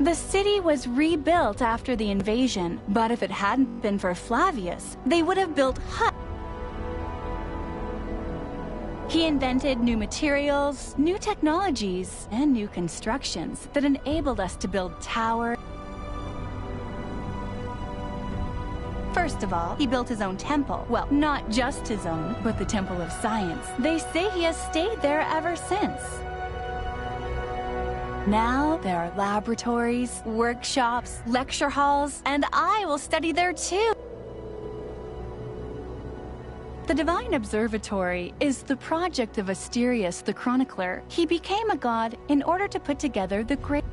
Speaker 14: The city was rebuilt after the invasion, but if it hadn't been for Flavius, they would have built huts. He invented new materials, new technologies, and new constructions that enabled us to build towers. First of all, he built his own temple. Well, not just his own, but the Temple of Science. They say he has stayed there ever since. Now there are laboratories, workshops, lecture halls, and I will study there too. The Divine Observatory is the project of Asterius the Chronicler. He became a god in order to put together the great...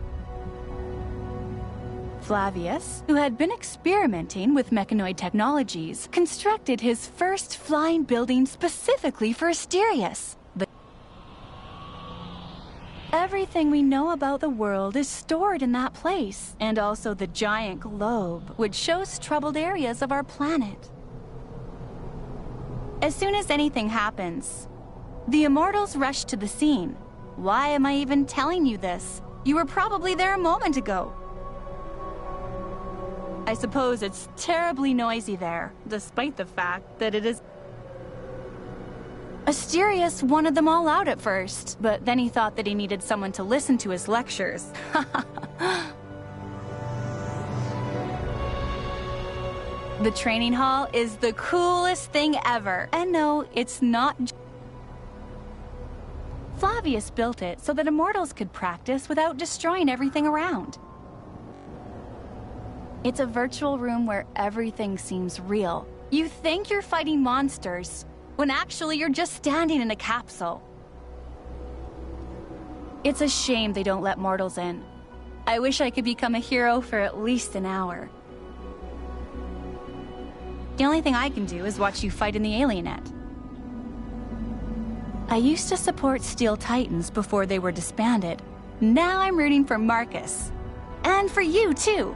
Speaker 14: Flavius, who had been experimenting with mechanoid technologies, constructed his first flying building specifically for Asterius. Everything we know about the world is stored in that place, and also the giant globe, which shows troubled areas of our planet. As soon as anything happens, the Immortals rush to the scene. Why am I even telling you this? You were probably there a moment ago. I suppose it's terribly noisy there, despite the fact that it is... Asterius wanted them all out at first, but then he thought that he needed someone to listen to his lectures. The training hall is the coolest thing ever. And no, it's not... Flavius built it so that Immortals could practice without destroying everything around. It's a virtual room where everything seems real. You think you're fighting monsters, when actually you're just standing in a capsule. It's a shame they don't let mortals in. I wish I could become a hero for at least an hour. The only thing I can do is watch you fight in the Alienet. I used to support Steel Titans before they were disbanded. Now I'm rooting for Marcus. And for you, too.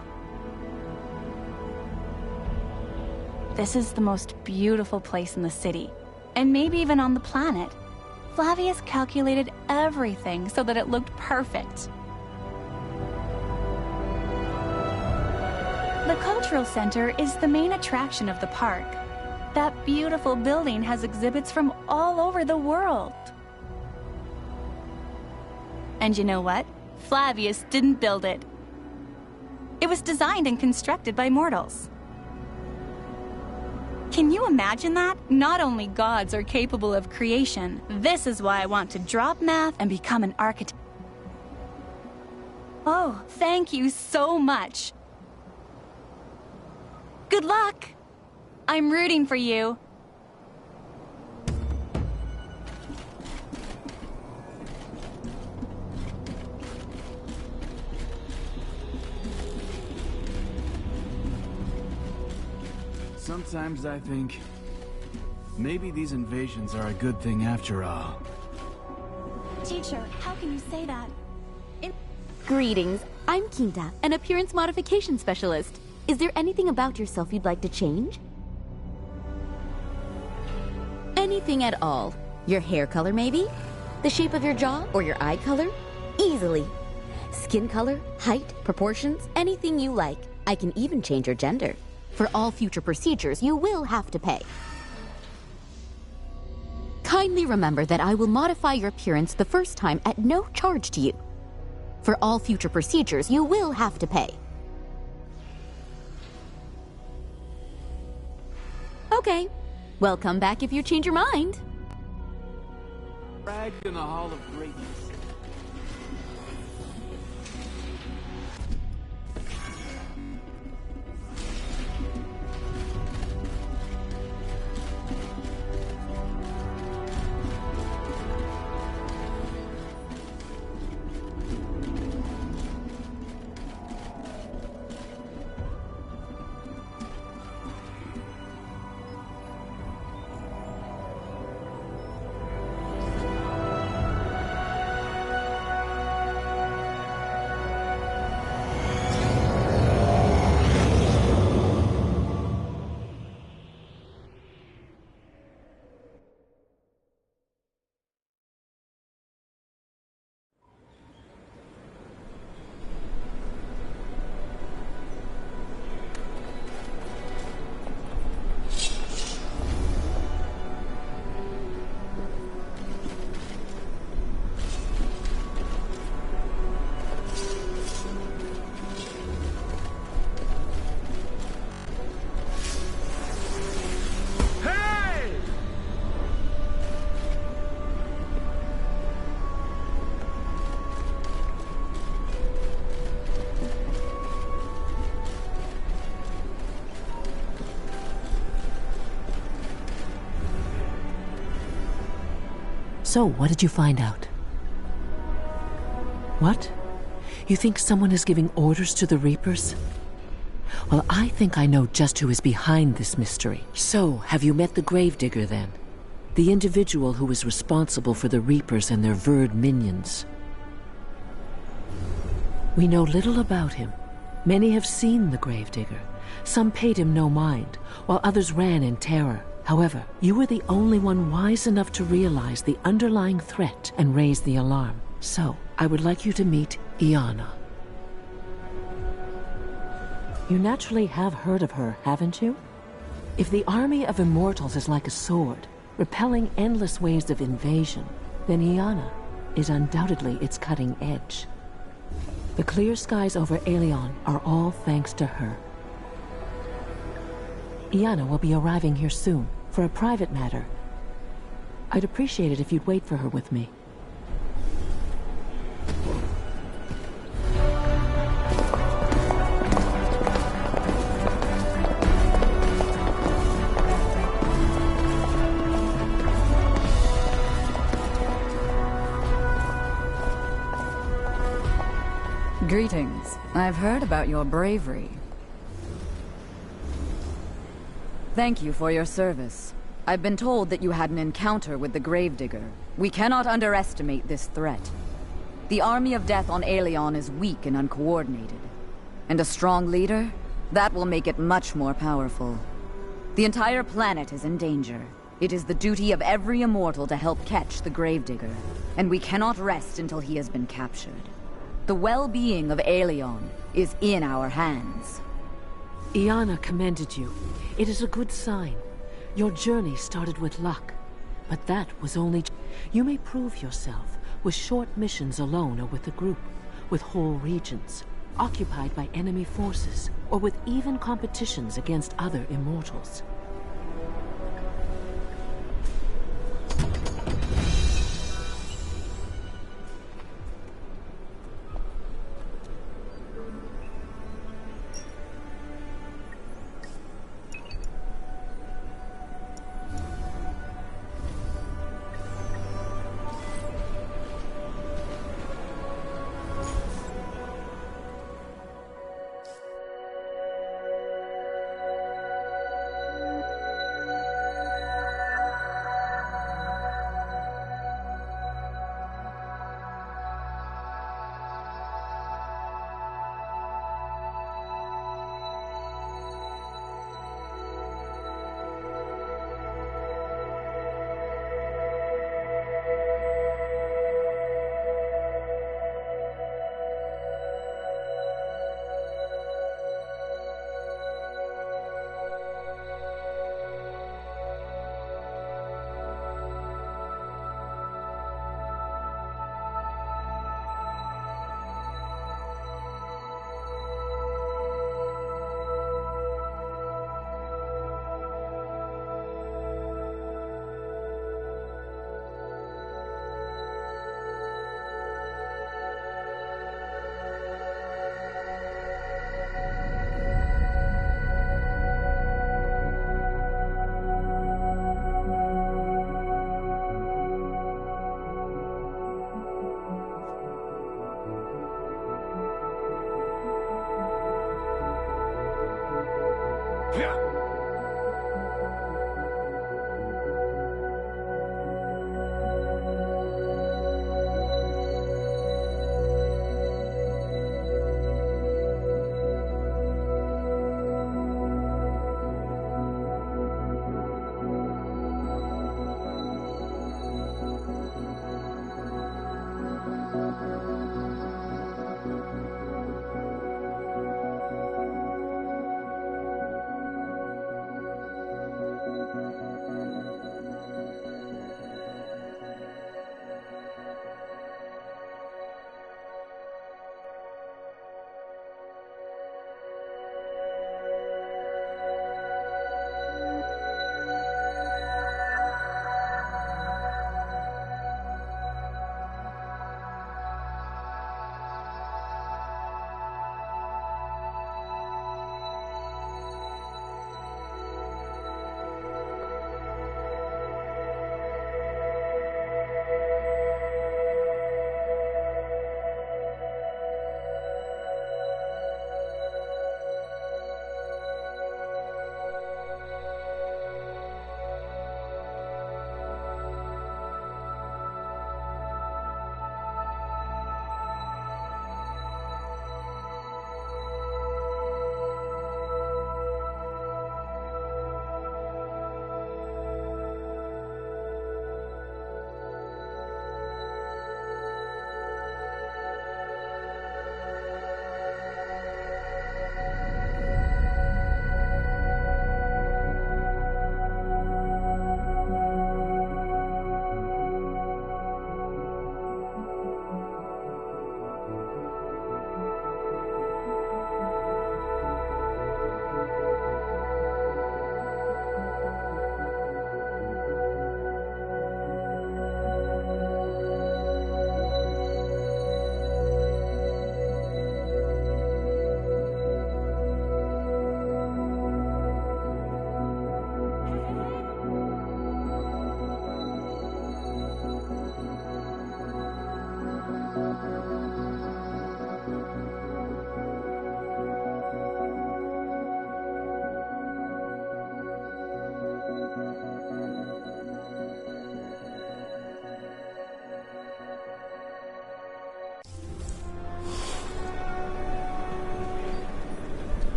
Speaker 14: This is the most beautiful place in the city, and maybe even on the planet. Flavius calculated everything so that it looked perfect. The Cultural Center is the main attraction of the park. That beautiful building has exhibits from all over the world. And you know what? Flavius didn't build it. It was designed and constructed by mortals. Can you imagine that? Not only gods are capable of creation. This is why I want to drop math and become an architect. Oh, thank you so much. Good luck! I'm rooting for you.
Speaker 17: Sometimes I think maybe these invasions are a good thing after all.
Speaker 19: Teacher, how can you say that? Greetings. I'm Kinta, an appearance modification specialist. Is there anything about yourself you'd like to change? Anything at all. Your hair color, maybe? The shape of your jaw or your eye color? Easily. Skin color, height, proportions, anything you like. I can even change your gender. For all future procedures, you will have to pay. Kindly remember that I will modify your appearance the first time at no charge to you. For all future procedures, you will have to pay. Okay. Well, come back if you change your mind.
Speaker 17: Brag in the Hall of Greatness.
Speaker 20: So, what did you find out? What? You think someone is giving orders to the Reapers? Well, I think I know just who is behind this mystery. So, have you met the Gravedigger then? The individual who is responsible for the Reapers and their Verd minions. We know little about him. Many have seen the Gravedigger. Some paid him no mind, while others ran in terror. However, you were the only one wise enough to realize the underlying threat and raise the alarm. So, I would like you to meet Iana. You naturally have heard of her, haven't you? If the army of immortals is like a sword, repelling endless waves of invasion, then Iana is undoubtedly its cutting edge. The clear skies over Aelion are all thanks to her. Iana will be arriving here soon, for a private matter. I'd appreciate it if you'd wait for her with me.
Speaker 21: Greetings. I've heard about your bravery. Thank you for your service. I've been told that you had an encounter with the Gravedigger. We cannot underestimate this threat. The army of death on Aelion is weak and uncoordinated. And a strong leader? That will make it much more powerful. The entire planet is in danger. It is the duty of every immortal to help catch the Gravedigger. And we cannot rest until he has been captured. The well-being of Aelion is in our hands.
Speaker 20: Iana commended you. It is a good sign. Your journey started with luck, but that was only... You may prove yourself with short missions alone or with a group, with whole regions, occupied by enemy forces, or with even competitions against other immortals.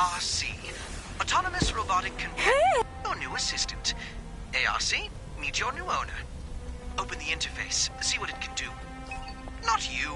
Speaker 1: ARC, Autonomous Robotic Companion. Your new assistant. ARC, meet your new owner. Open the interface, see what it can do. Not you.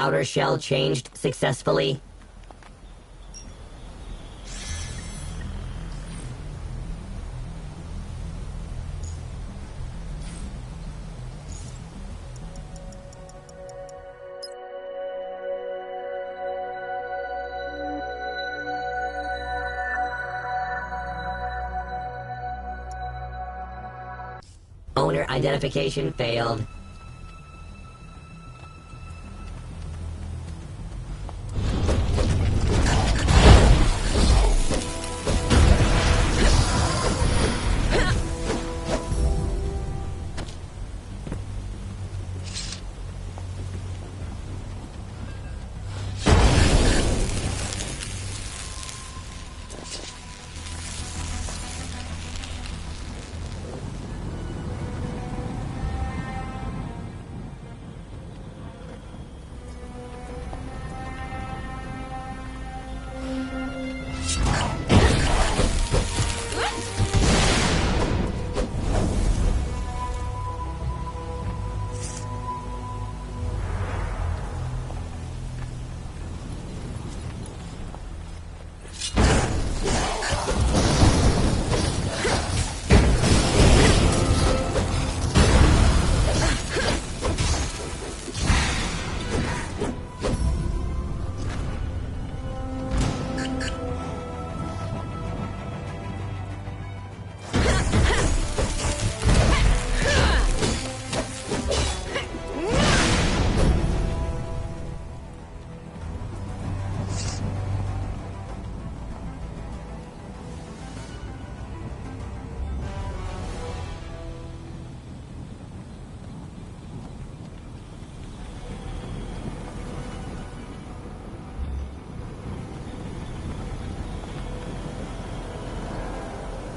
Speaker 3: Outer shell changed successfully. Owner identification failed.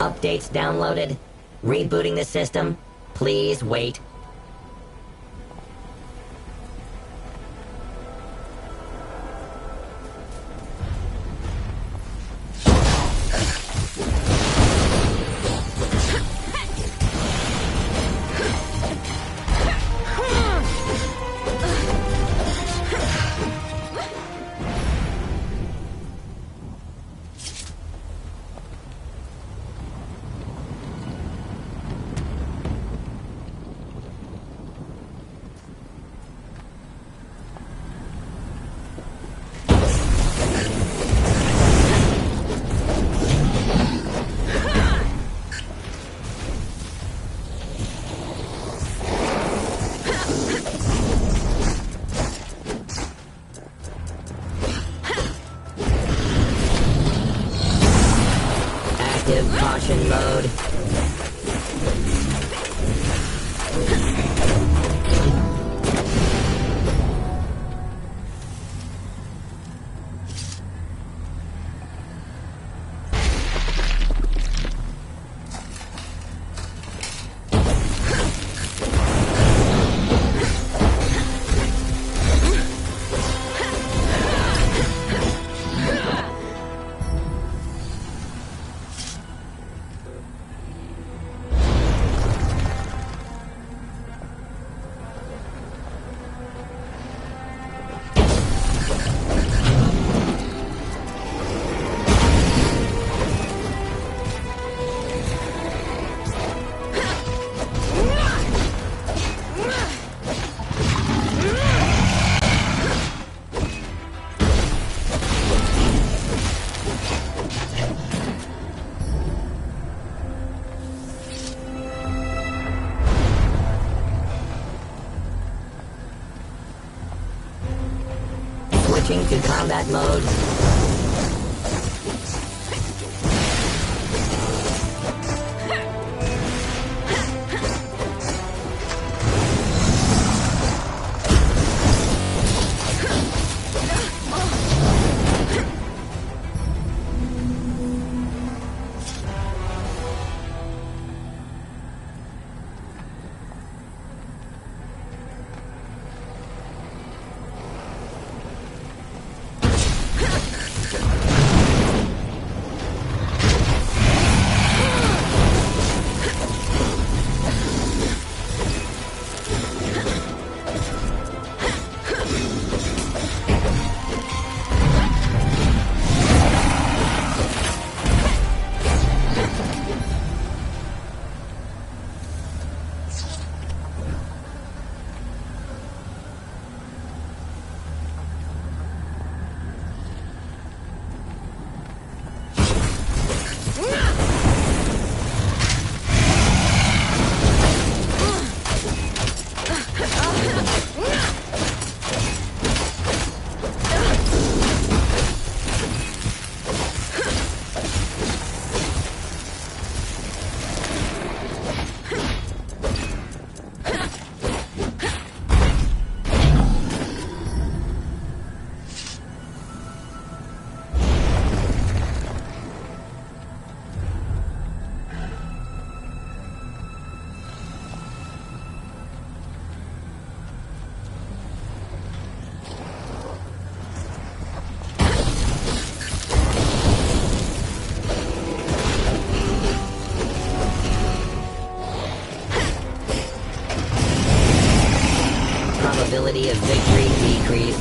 Speaker 3: Updates downloaded. Rebooting the system. Please wait. Caution mode. Switching to combat mode. Probability of victory decreased.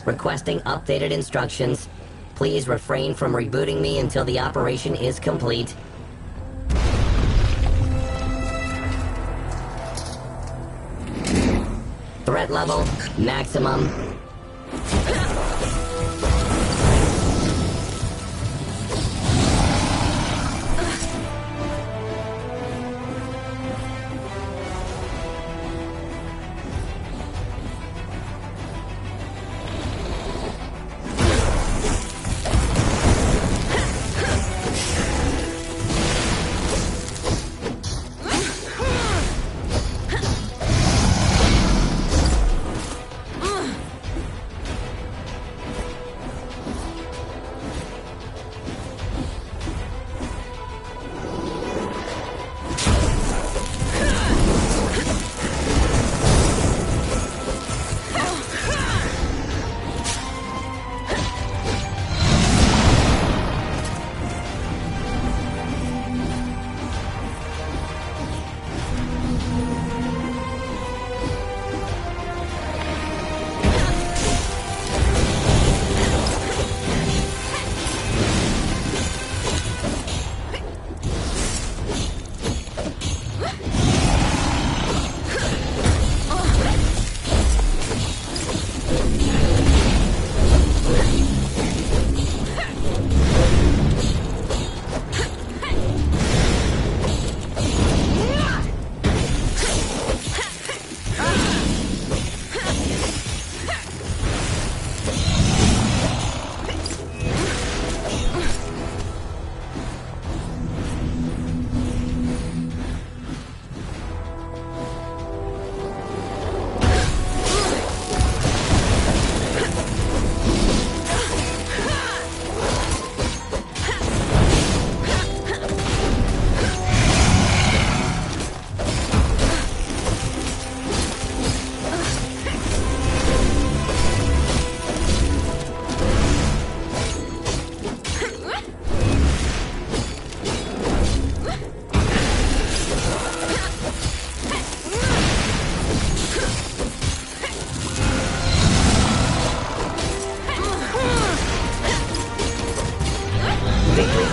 Speaker 3: Requesting updated instructions. Please refrain from rebooting me until the operation is complete. Threat level, maximum.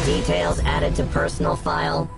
Speaker 3: Details added to personal file.